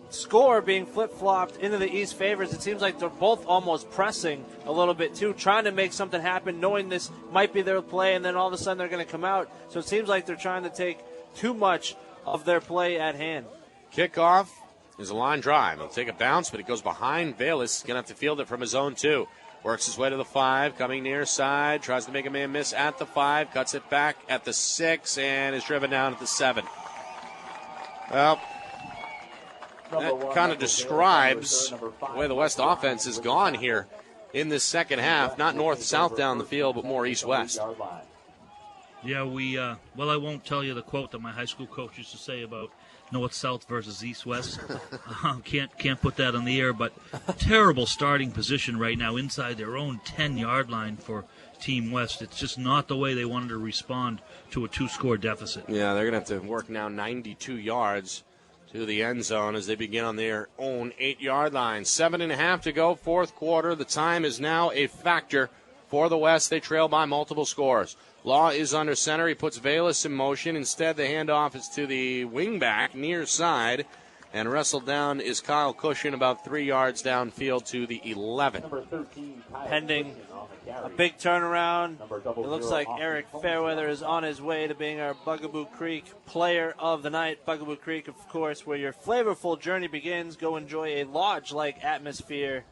score being flip-flopped into the East favors, it seems like they're both almost pressing a little bit too, trying to make something happen, knowing this might be their play, and then all of a sudden they're going to come out. So it seems like they're trying to take too much of their play at hand. Kickoff is a line drive. He'll take a bounce, but it goes behind Bayless. He's going to have to field it from his own 2. Works his way to the 5, coming near side, tries to make a man miss at the 5, cuts it back at the 6, and is driven down at the 7. Well, that kind of describes the way the West offense has gone here in this second half. Not north-south down the field, but more east-west. Yeah, well, I won't tell you the quote that my high school coach used to say about north-south versus east-west. Can't put that on the air, but terrible starting position right now inside their own 10-yard line for Team West. It's just not the way they wanted to respond to a 2-score deficit. Yeah, they're going to have to work now 92 yards to the end zone as they begin on their own 8-yard line. 7.5 to go, 4th quarter. The time is now a factor for the West. They trail by multiple scores. Law is under center. He puts Bayless in motion. Instead, the handoff is to the wingback near side. And wrestled down is Kyle Cushion about 3 yards downfield to the 11. Pending a big turnaround. It looks like Eric Fairweather is on his way to being our Bugaboo Creek player of the night. Bugaboo Creek, of course, where your flavorful journey begins. Go enjoy a lodge-like atmosphere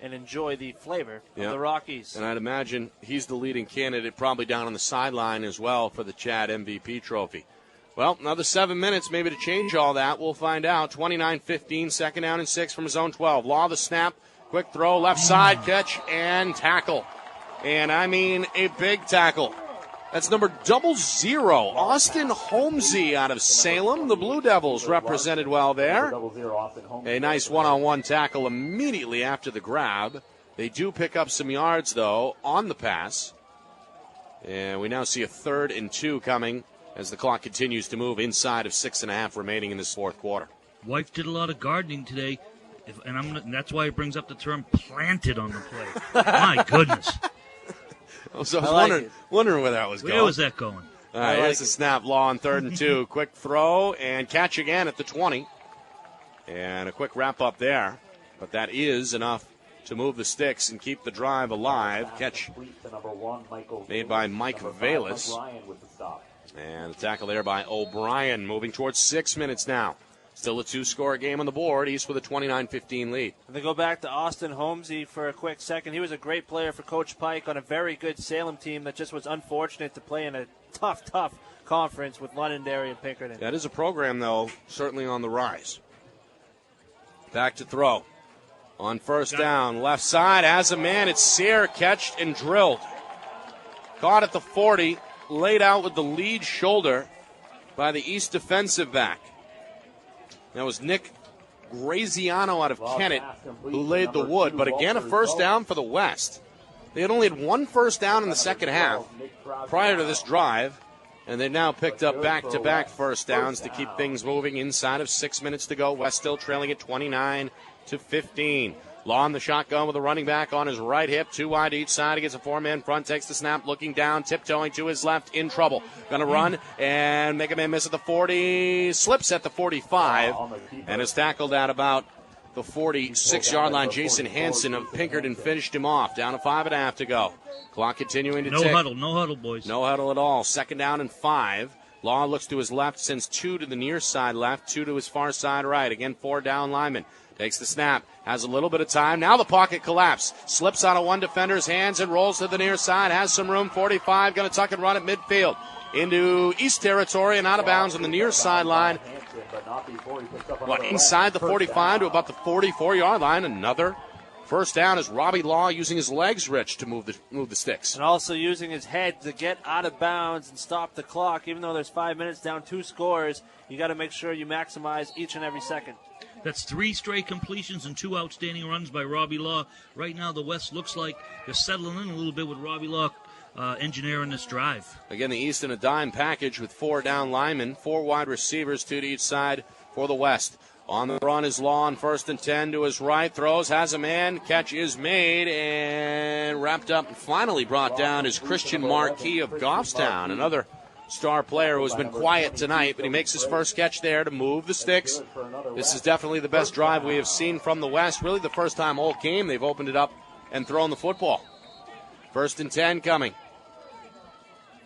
and enjoy the flavor of the Rockies. And I'd imagine he's the leading candidate probably down on the sideline as well for the CHaD MVP trophy. Well, another 7 minutes maybe to change all that. We'll find out. 29-15, second down and 6 from his own 12. Law the snap, quick throw, left side, catch, and tackle. And I mean a big tackle. That's number 00, Austin Holmesy out of Salem. The Blue Devils represented well there. A nice one-on-one tackle immediately after the grab. They do pick up some yards, though, on the pass. And we now see a 3rd and 2 coming as the clock continues to move inside of 6.5 remaining in this 4th quarter. Wife did a lot of gardening today, and that's why it brings up the term planted on the play. My goodness. So I was wondering where that was going. Where was that going? All right, here's the snap. Law on 3rd and 2. Quick throw and catch again at the 20. And a quick wrap-up there. But that is enough to move the sticks and keep the drive alive. Catch made by Mike Valis. And a tackle there by O'Brien. Moving towards 6 minutes now. Still a 2-score game on the board. East with a 29-15 lead. And they go back to Austin Holmesy for a quick second. He was a great player for Coach Pike on a very good Salem team that just was unfortunate to play in a tough conference with Londonderry and Pinkerton. That is a program, though, certainly on the rise. Back to throw. On 1st down, left side, has a man. It's Sear, catched and drilled. Caught at the 40, laid out with the lead shoulder by the East defensive back. That was Nick Graziano out of Kennett, who laid the wood. But again, a first down for the West. They had only had one first down in the second half prior to this drive, and they've now picked up back-to-back first downs to keep things moving inside of 6 minutes to go. West still trailing at 29-15. Law in the shotgun with a running back on his right hip, 2 wide each side. He gets a 4-man front, takes the snap, looking down, tiptoeing to his left, in trouble. Going to run and make a man miss at the 40, slips at the 45, and is tackled at about the 46-yard line. Jason Hansen of Pinkerton finished him off. Down to 5.5 to go. Clock continuing to tick. No huddle, boys. No huddle at all. 2nd down and 5. Law looks to his left, sends 2 to the near side left, 2 to his far side right. Again, 4 down linemen. Takes the snap, has a little bit of time. Now the pocket collapse. Slips out of one defender's hands and rolls to the near side. Has some room. 45, going to tuck and run at midfield. Into East territory and out of bounds on the near sideline. Inside the 45 to about the 44-yard line. Another first down as Robbie Law using his legs, Rich, to move the sticks. And also using his head to get out of bounds and stop the clock. Even though there's 5 minutes down, 2 scores, you got to make sure you maximize each and every second. That's 3 straight completions and 2 outstanding runs by Robbie Law. Right now, the West looks like they're settling in a little bit with Robbie Law engineering this drive. Again, the East in a dime package with 4 down linemen, 4 wide receivers, 2 to each side for the West. On the run is Law on 1st and 10 to his right. Throws, has a man. Catch is made and wrapped up and finally brought down is Christian Marquis of Goffstown, another star player who has been quiet tonight, but he makes his first catch there to move the sticks. This is definitely the best drive we have seen from the West. Really the first time all game they've opened it up and thrown the football. 1st and 10 coming.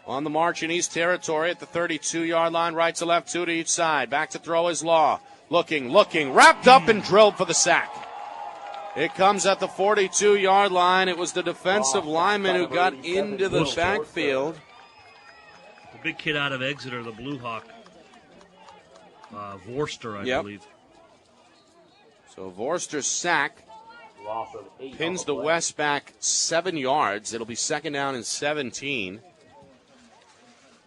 On the march in East territory at the 32-yard line, right to left, 2 to each side. Back to throw is Law. Looking, wrapped up and drilled for the sack. It comes at the 42-yard line. It was the defensive lineman who got into the backfield. The big kid out of Exeter, the Blue Hawk. Vorster, I believe. So Vorster's sack pins the West back 7 yards. It'll be 2nd down and 17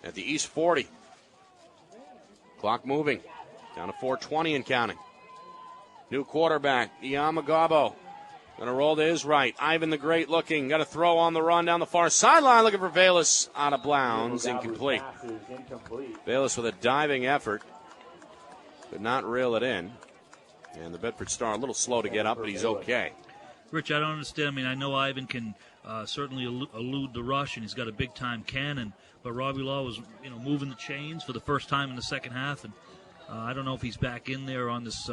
at the East 40. Clock moving. Down to 4:20 and counting. New quarterback, Iamagabo. Going to roll to his right. Ivan the Great looking. Got to throw on the run down the far sideline. Looking for Bayless out of bounds. Incomplete. Bayless with a diving effort. Could not reel it in. And the Bedford Star a little slow to get up, but he's okay. Rich, I don't understand. I mean, I know Ivan can certainly elude the rush, and he's got a big-time cannon. But Robbie Law was, moving the chains for the first time in the second half. And I don't know if he's back in there on this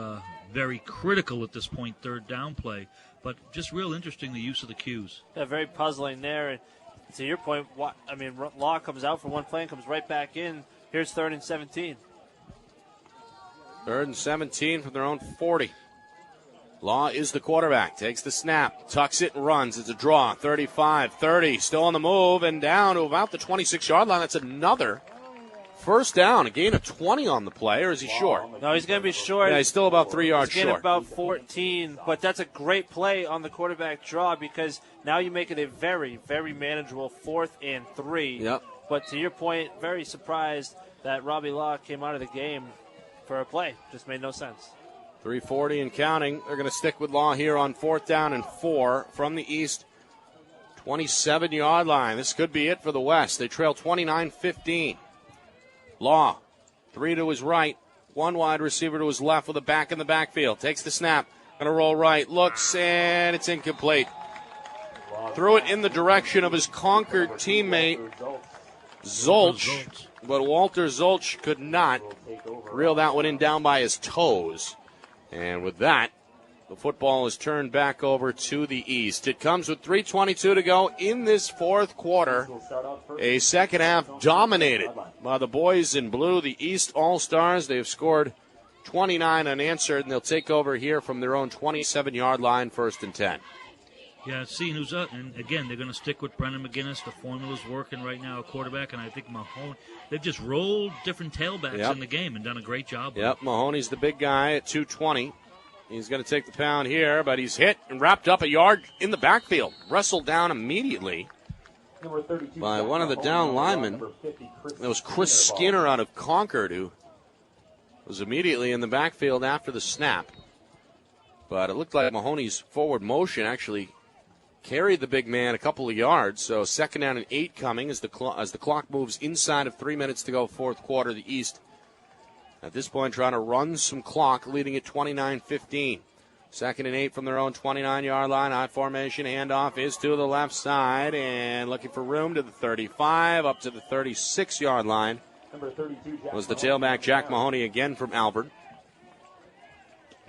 very critical at this point 3rd down play. But just real interesting, the use of the cues. Yeah, very puzzling there. And to your point, Law comes out for one play and comes right back in. Here's 3rd and 17. 3rd and 17 from their own 40. Law is the quarterback. Takes the snap, tucks it, and runs. It's a draw. 35, 30, still on the move, and down to about the 26-yard line. That's another first down. A gain of 20 on the play, or is he short? No, he's going to be short. Yeah, he's still about 3 yards he's short. About 14, but that's a great play on the quarterback draw because now you make it a very, very manageable 4th and 3. Yep. But to your point, very surprised that Robbie Law came out of the game for a play. Just made no sense. 3:40 and counting. They're going to stick with Law here on 4th down and 4 from the East 27-yard line. This could be it for the West. They trail 29-15. Law, 3 to his right, 1 wide receiver to his left with a back in the backfield. Takes the snap, going to roll right, looks, and it's incomplete. Threw it in the direction of his Concord teammate, Zolch, but Walter Zolch could not reel that one in down by his toes. And with that, the football is turned back over to the East. It comes with 3:22 to go in this 4th quarter. A second half dominated by the boys in blue, the East All-Stars. They've scored 29 unanswered, and they'll take over here from their own 27-yard line, 1st and 10. Yeah, seeing who's up. And, again, they're going to stick with Brendan McGinnis. The formula's working right now at quarterback, and I think Mahoney, they've just rolled different tailbacks in the game and done a great job. Yep, Mahoney's the big guy at 220. He's going to take the pound here, but he's hit and wrapped up a yard in the backfield. Wrestled down immediately by one of the down linemen. That was Chris Skinner out of Concord, who was immediately in the backfield after the snap. But it looked like Mahoney's forward motion actually carried the big man a couple of yards. So 2nd down and 8 coming as the clock moves inside of 3 minutes to go, fourth quarter. The East at this point trying to run some clock, leading at 29-15. 2nd and 8 from their own 29-yard line. I formation handoff is to the left side and looking for room to the 35, up to the 36-yard line. Number 32, Jack Was the Mahoney. tailback Jack Mahoney again from Albert.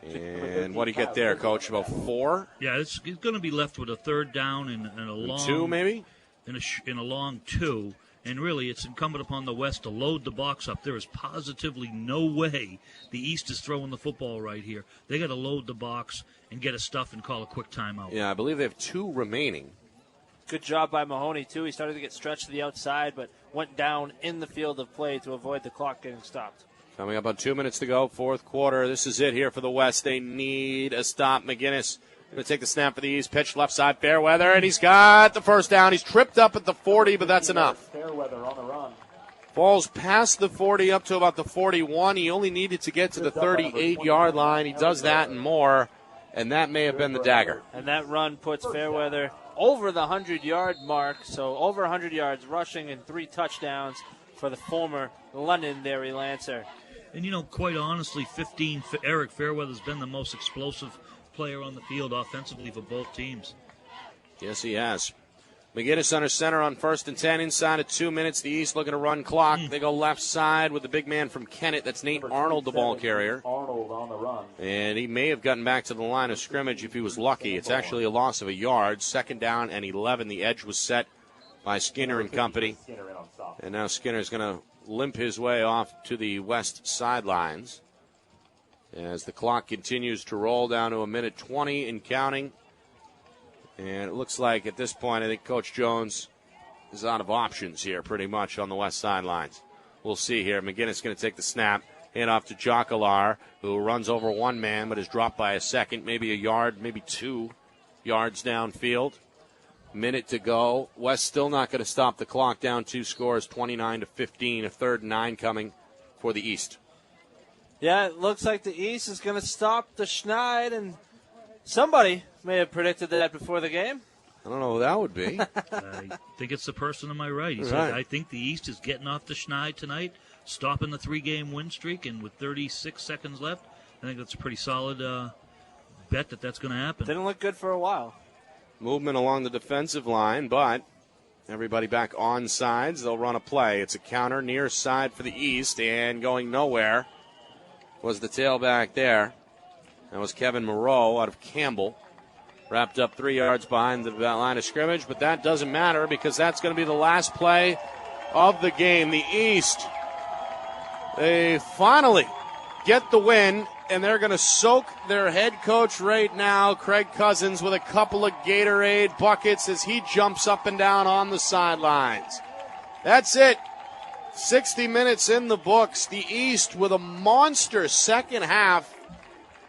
And what do you get there, Coach? About 4? Yeah, it's going to be left with a 3rd down and a long 2, maybe? In a long 2. And really, it's incumbent upon the West to load the box up. There is positively no way the East is throwing the football right here. They got to load the box and get a stuff and call a quick timeout. Yeah, I believe they have 2 remaining. Good job by Mahoney, too. He started to get stretched to the outside, but went down in the field of play to avoid the clock getting stopped. Coming up on 2 minutes to go, fourth quarter. This is it here for the West. They need a stop. McGinnis going to take the snap for the East. Pitch left side, Fairweather, and he's got the first down. He's tripped up at the 40, but that's enough. Fairweather on the run. Falls past the 40 up to about the 41. He only needed to get to the 38-yard line. He does that and more, and that may have been the dagger. And that run puts Fairweather over the 100-yard mark, so over 100 yards rushing and 3 touchdowns for the former Londonderry Lancer. And, quite honestly, Eric Fairweather's been the most explosive player on the field offensively for both teams. Yes, he has. McGinnis under center on 1st and 10 inside of 2 minutes. The East looking to run clock. They go left side with the big man from Kennett. That's Nate Arnold, the ball carrier. Arnold on the run. And he may have gotten back to the line of scrimmage if he was lucky. It's actually a loss of a yard. 2nd down and 11. The edge was set by Skinner and company. And now Skinner's going to limp his way off to the west sidelines as the clock continues to roll down to 1:20 and counting. And it looks like at this point, I think Coach Jones is out of options here pretty much on the west sidelines. We'll see here. McGinnis going to take the snap, hand off to Jocalar, who runs over one man but is dropped by a second, maybe a yard, maybe 2 yards downfield. Minute to go. West still not going to stop the clock, down 2 scores, 29-15, a 3rd and 9 coming for the East. Yeah, it looks like the East is going to stop the Schneid, and somebody may have predicted that before the game. I don't know who that would be. I think it's the person to my right. He Right. said, I think the East is getting off the Schneid tonight, stopping the 3-game win streak, and with 36 seconds left, I think that's a pretty solid bet that that's going to happen. Didn't look good for a while. Movement along the defensive line, but everybody back on sides. They'll run a play. It's a counter near side for the East, and going nowhere was the tailback there. That was Kevin Moreau out of Campbell. Wrapped up 3 yards behind the line of scrimmage, but that doesn't matter because that's going to be the last play of the game. The East, they finally get the win, and they're going to soak their head coach right now, Craig Cousins, with a couple of Gatorade buckets as he jumps up and down on the sidelines. That's it. 60 minutes in the books. The East with a monster second half,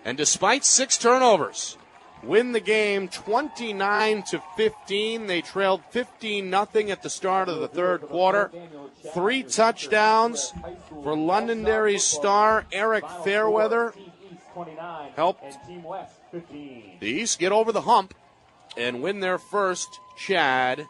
and despite 6 turnovers, win the game 29-15. They trailed 15-0 at the start of the 3rd quarter. 3 touchdowns for Londonderry's star Eric Fairweather helped the East get over the hump and win their first CHaD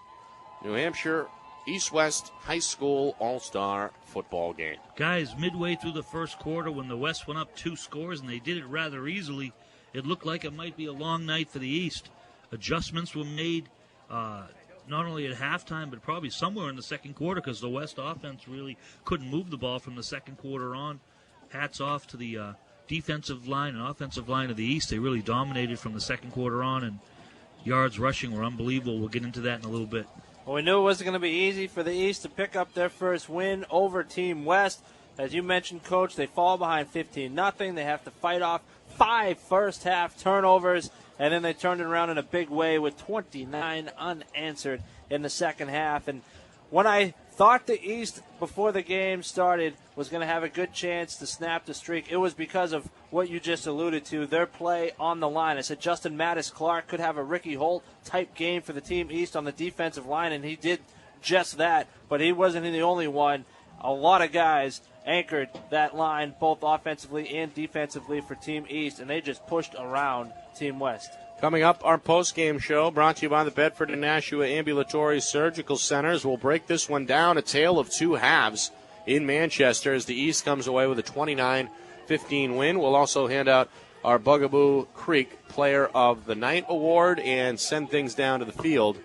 New Hampshire East-West High School All-Star football game. Guys, midway through the first quarter when the West went up 2 scores, and they did it rather easily, it looked like it might be a long night for the East. Adjustments were made not only at halftime, but probably somewhere in the second quarter because the West offense really couldn't move the ball from the second quarter on. Hats off to the defensive line and offensive line of the East. They really dominated from the second quarter on, and yards rushing were unbelievable. We'll get into that in a little bit. Well, we knew it wasn't going to be easy for the East to pick up their first win over Team West. As you mentioned, Coach, they fall behind 15-0. They have to fight off 5 first-half turnovers, and then they turned it around in a big way with 29 unanswered in the second half. And when I thought the East, before the game started, was going to have a good chance to snap the streak, it was because of what you just alluded to, their play on the line. I said Justin Mattis-Clark could have a Ricky Holt-type game for the Team East on the defensive line, and he did just that, but he wasn't the only one. A lot of guys anchored that line both offensively and defensively for Team East, and they just pushed around Team West. Coming up, our post-game show brought to you by the Bedford and Nashua Ambulatory Surgical Centers. We'll break this one down, a tale of two halves in Manchester as the East comes away with a 29-15 win. We'll also hand out our Bugaboo Creek Player of the Night award and send things down to the field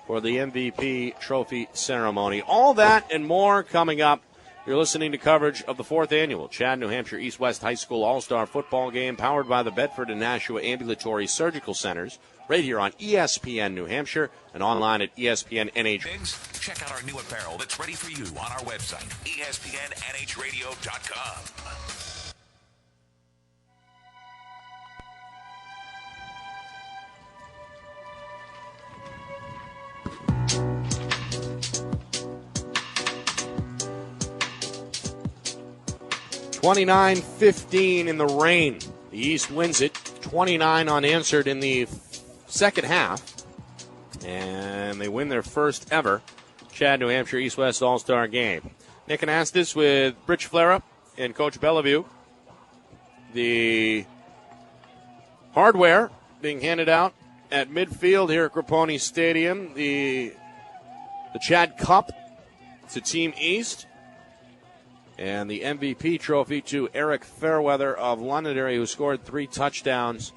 for the MVP trophy ceremony. All that and more coming up. You're listening to coverage of the 4th annual CHaD New Hampshire East-West High School All-Star Football Game powered by the Bedford and Nashua Ambulatory Surgical Centers right here on ESPN New Hampshire and online at ESPN NH. Check out our new apparel that's ready for you on our website, ESPNNHradio.com. (29-15) in the rain. The East wins it, 29 unanswered in the second half. And they win their first ever CHaD New Hampshire East-West All-Star Game. Nick Anastas with Rich Flera and Coach Bellevue. The hardware being handed out at midfield here at Grapponi Stadium. The CHaD Cup to Team East. And the MVP trophy to Eric Fairweather of Londonderry, who scored 3 touchdowns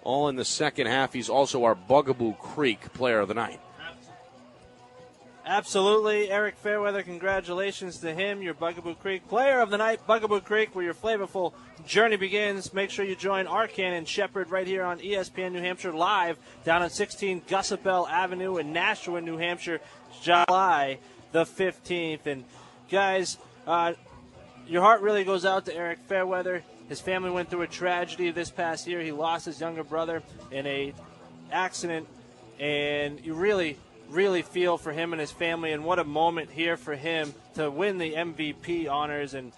all in the second half. He's also our Bugaboo Creek Player of the Night. Absolutely. Eric Fairweather, congratulations to him, your Bugaboo Creek Player of the Night. Bugaboo Creek, where your flavorful journey begins. Make sure you join Arcan and Shepherd right here on ESPN New Hampshire live down on 16 Gussabell Avenue in Nashua, New Hampshire, July the 15th. And guys, your heart really goes out to Eric Fairweather. His family went through a tragedy this past year. He lost his younger brother in a accident, and you really, really feel for him and his family, and what a moment here for him to win the MVP honors and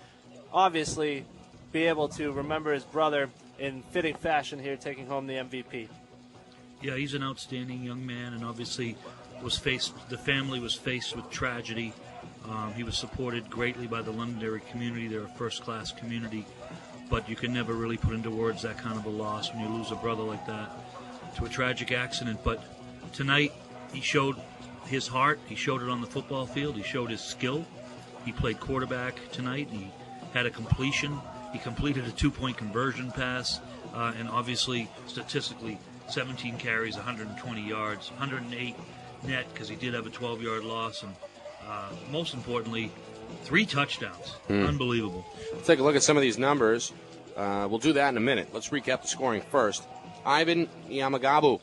obviously be able to remember his brother in fitting fashion here, taking home the MVP. Yeah, he's an outstanding young man, and obviously the family was faced with tragedy. He was supported greatly by the Londonderry community. They're a first-class community, but you can never really put into words that kind of a loss when you lose a brother like that to a tragic accident. But tonight, he showed his heart. He showed it on the football field. He showed his skill. He played quarterback tonight. He had a completion. He completed a 2-point conversion pass, and obviously, statistically, 17 carries, 120 yards, 108 net because he did have a 12-yard loss, and most importantly, 3 touchdowns. Unbelievable. Let's take a look at some of these numbers. We'll do that in a minute. Let's recap the scoring first. Ivan Yamagabu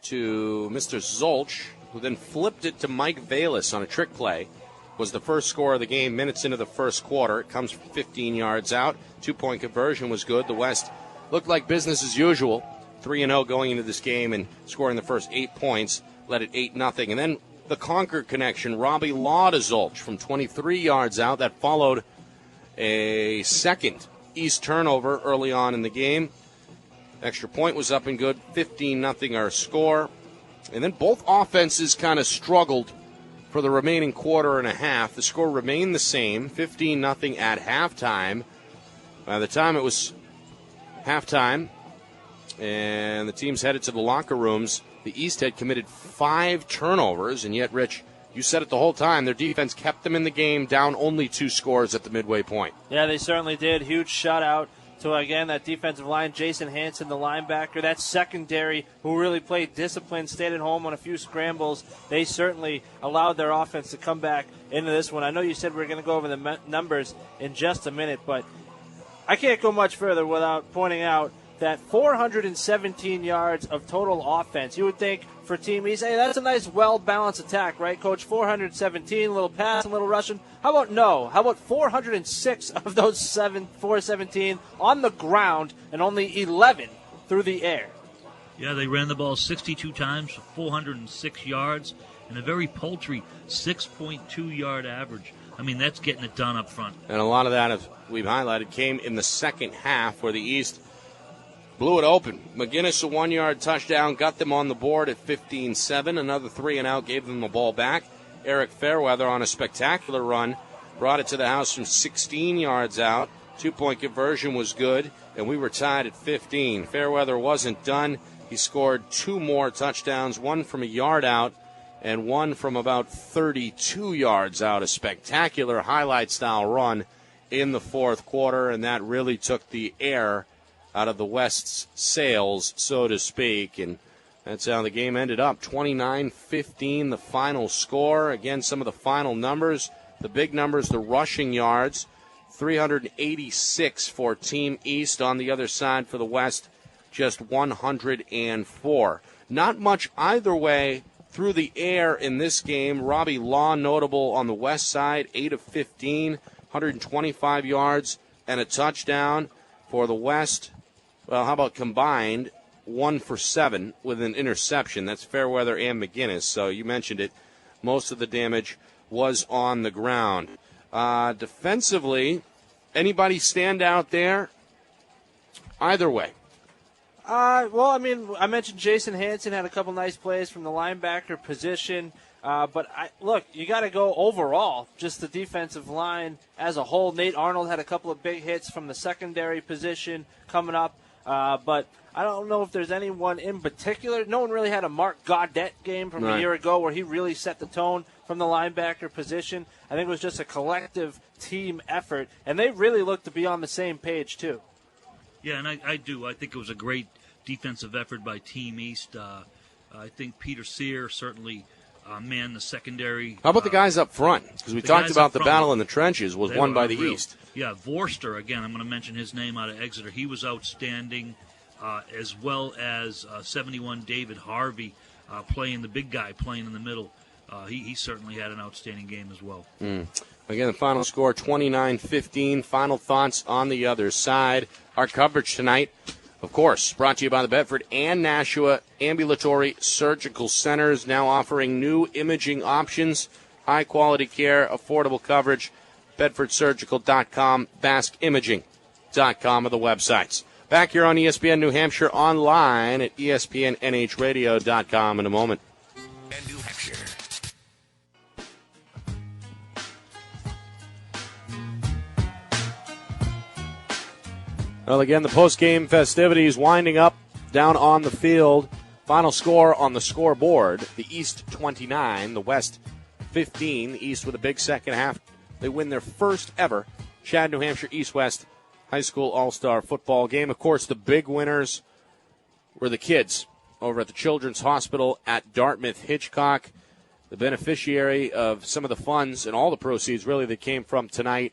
to Mr. Zolch, who then flipped it to Mike Valis on a trick play, was the first score of the game minutes into the first quarter. It comes from 15 yards out. 2-point conversion was good. The West looked like business as usual. 3-0 going into this game and scoring the first 8 points, led it 8-0. And then the Concord connection, Robbie Law to Zolch from 23 yards out. That followed a second East turnover early on in the game. Extra point was up and good, 15-0 our score. And then both offenses kind of struggled for the remaining quarter and a half. The score remained the same, 15-0 at halftime. By the time it was halftime and the teams headed to the locker rooms, the East had committed 5 turnovers, and yet, Rich, you said it the whole time, their defense kept them in the game, down only 2 scores at the midway point. Yeah, they certainly did. Huge shutout to, again, that defensive line, Jason Hansen, the linebacker, that secondary who really played disciplined, stayed at home on a few scrambles. They certainly allowed their offense to come back into this one. I know you said we were going to go over the numbers in just a minute, but I can't go much further without pointing out that 417 yards of total offense. You would think for Team East, hey, that's a nice, well-balanced attack, right, Coach? 417, a little pass, a little rushing. How about no? How about 406 of those 417 on the ground and only 11 through the air? Yeah, they ran the ball 62 times for 406 yards and a very paltry 6.2-yard average. I mean, that's getting it done up front. And a lot of that, as we've highlighted, came in the second half where the East blew it open. McGinnis, a 1-yard touchdown, got them on the board at 15-7. Another 3-and-out gave them the ball back. Eric Fairweather on a spectacular run brought it to the house from 16 yards out. 2-point conversion was good, and we were tied at 15. Fairweather wasn't done. He scored 2 more touchdowns, one from a yard out and one from about 32 yards out. A spectacular highlight-style run in the fourth quarter, and that really took the air out of the West's sails, so to speak. And that's how the game ended up. 29-15, the final score. Again, some of the final numbers. The big numbers, the rushing yards, 386 for Team East. On the other side for the West, just 104. Not much either way through the air in this game. Robbie Law notable on the West side, 8 of 15, 125 yards and a touchdown for the West. Well, how about combined? 1 for 7 with an interception. That's Fairweather and McGinnis. So you mentioned it. Most of the damage was on the ground. Defensively, anybody stand out there? Either way. Well, I mean, I mentioned Jason Hansen had a couple nice plays from the linebacker position. But look, you got to go overall, just the defensive line as a whole. Nate Arnold had a couple of big hits from the secondary position coming up. But I don't know if there's anyone in particular. No one really had a Mark Gaudette game from a year ago where he really set the tone from the linebacker position. I think it was just a collective team effort, and they really looked to be on the same page, too. Yeah, and I do. I think it was a great defensive effort by Team East. I think Peter Sear certainly manned the secondary. How about the guys up front? Because we talked about the battle in the trenches was won by the East. Yeah, Vorster, again, I'm going to mention his name out of Exeter. He was outstanding, as well as 71 David Harvey playing the big guy, playing in the middle. He certainly had an outstanding game as well. Again, the final score, 29-15. Final thoughts on the other side. Our coverage tonight, of course, brought to you by the Bedford and Nashua Ambulatory Surgical Centers, now offering new imaging options, high-quality care, affordable coverage. BedfordSurgical.com, BasqueImaging.com are the websites. Back here on ESPN New Hampshire, online at ESPNNHradio.com in a moment. And New Hampshire. Well, again, the post-game festivities winding up down on the field. Final score on the scoreboard, the East 29, the West 15. The East with a big second half. They win their first ever CHaD New Hampshire East-West High School All-Star football game. Of course, the big winners were the kids over at the Children's Hospital at Dartmouth Hitchcock, the beneficiary of some of the funds and all the proceeds, really, that came from tonight.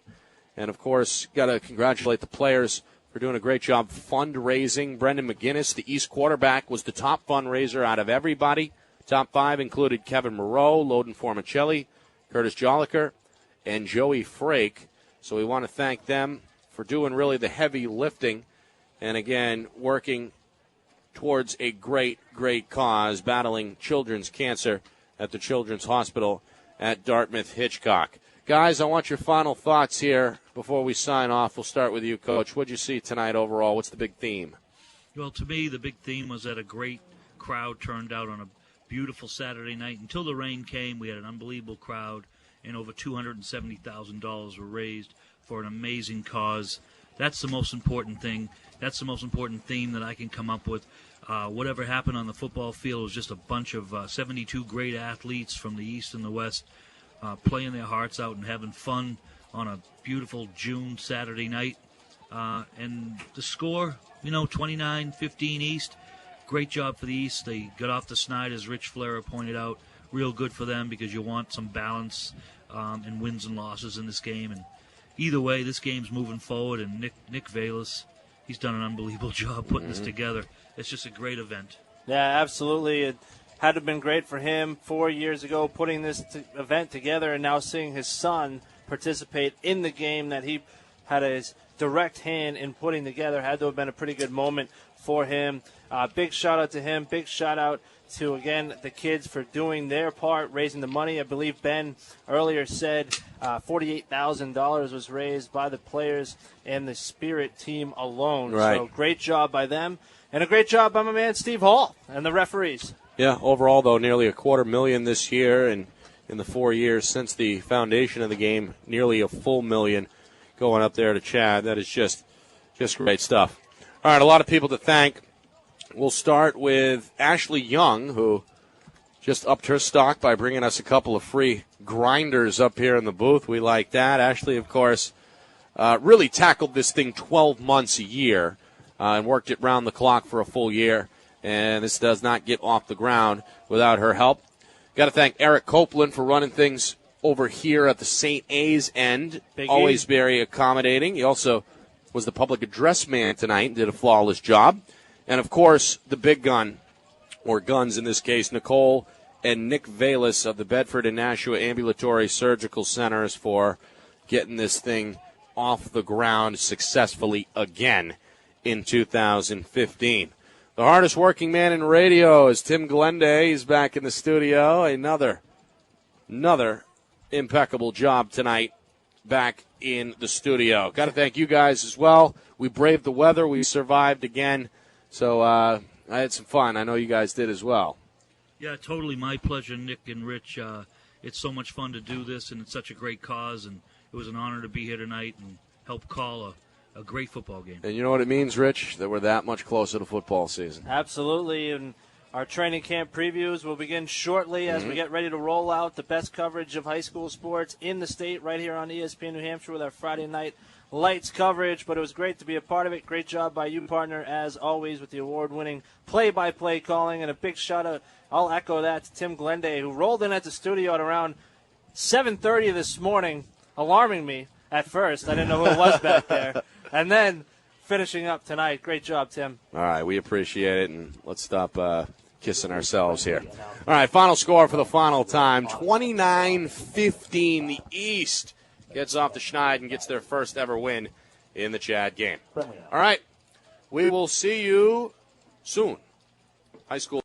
And, of course, got to congratulate the players for doing a great job fundraising. Brendan McGinnis, the East quarterback, was the top fundraiser out of everybody. Top 5 included Kevin Moreau, Loden Formicelli, Curtis Jolliker, and Joey Frake. So we want to thank them for doing really the heavy lifting and, again, working towards a great, great cause, battling children's cancer at the Children's Hospital at Dartmouth Hitchcock. Guys, I want your final thoughts here before we sign off. We'll start with you, Coach. What did you see tonight overall? What's the big theme? Well, to me, the big theme was that a great crowd turned out on a beautiful Saturday night. Until the rain came, we had an unbelievable crowd, and over $270,000 were raised for an amazing cause. That's the most important thing. That's the most important theme that I can come up with. Whatever happened on the football field was just a bunch of 72 great athletes from the East and the West playing their hearts out and having fun on a beautiful June Saturday night. And the score, 29-15 East. Great job for the East. They got off the snide, as Rich Flair pointed out. Real good for them because you want some balance in wins and losses in this game. And either way, this game's moving forward. And Nick Valis, he's done an unbelievable job putting this together. It's just a great event. Yeah, absolutely. It had to have been great for him 4 years ago putting this event together and now seeing his son participate in the game that he had his direct hand in putting together. Had to have been a pretty good moment for him. Big shout out to him. Big shout out to, again, the kids for doing their part, raising the money. I believe Ben earlier said $48,000 was raised by the players and the Spirit team alone. Right. So great job by them. And a great job by my man Steve Hall and the referees. Yeah, overall, though, nearly $250,000 this year, and in the 4 years since the foundation of the game, nearly $1 million going up there to CHaD. That is just great stuff. All right, a lot of people to thank. We'll start with Ashley Young, who just upped her stock by bringing us a couple of free grinders up here in the booth. We like that. Ashley, of course, really tackled this thing 12 months a year and worked it round the clock for a full year. And this does not get off the ground without her help. Got to thank Eric Copeland for running things over here at the St. A's end. Big Always E. very accommodating. He also was the public address man tonight and did a flawless job. And, of course, the big gun, or guns in this case, Nicole and Nick Valis of the Bedford and Nashua Ambulatory Surgical Centers for getting this thing off the ground successfully again in 2015. The hardest working man in radio is Tim Glende. He's back in the studio. Another impeccable job tonight back in the studio. Got to thank you guys as well. We braved the weather. We survived again. So I had some fun. I know you guys did as well. Yeah, totally my pleasure, Nick and Rich. It's so much fun to do this, and it's such a great cause, and it was an honor to be here tonight and help call a great football game. And you know what it means, Rich? That we're that much closer to football season. Absolutely, and our training camp previews will begin shortly as we get ready to roll out the best coverage of high school sports in the state right here on ESPN New Hampshire with our Friday night lights coverage. But it was great to be a part of it. Great job by you, partner, as always, with the award-winning play-by-play calling. And a big shout-out, I'll echo that, to Tim Glende, who rolled in at the studio at around 7:30 this morning, alarming me at first. I didn't know who it was back there. And then finishing up tonight. Great job, Tim. All right, we appreciate it, and let's stop kissing ourselves here. All right, final score for the final time, 29-15. The East gets off the schneid and gets their first ever win in the CHaD game. All right, we will see you soon. High school.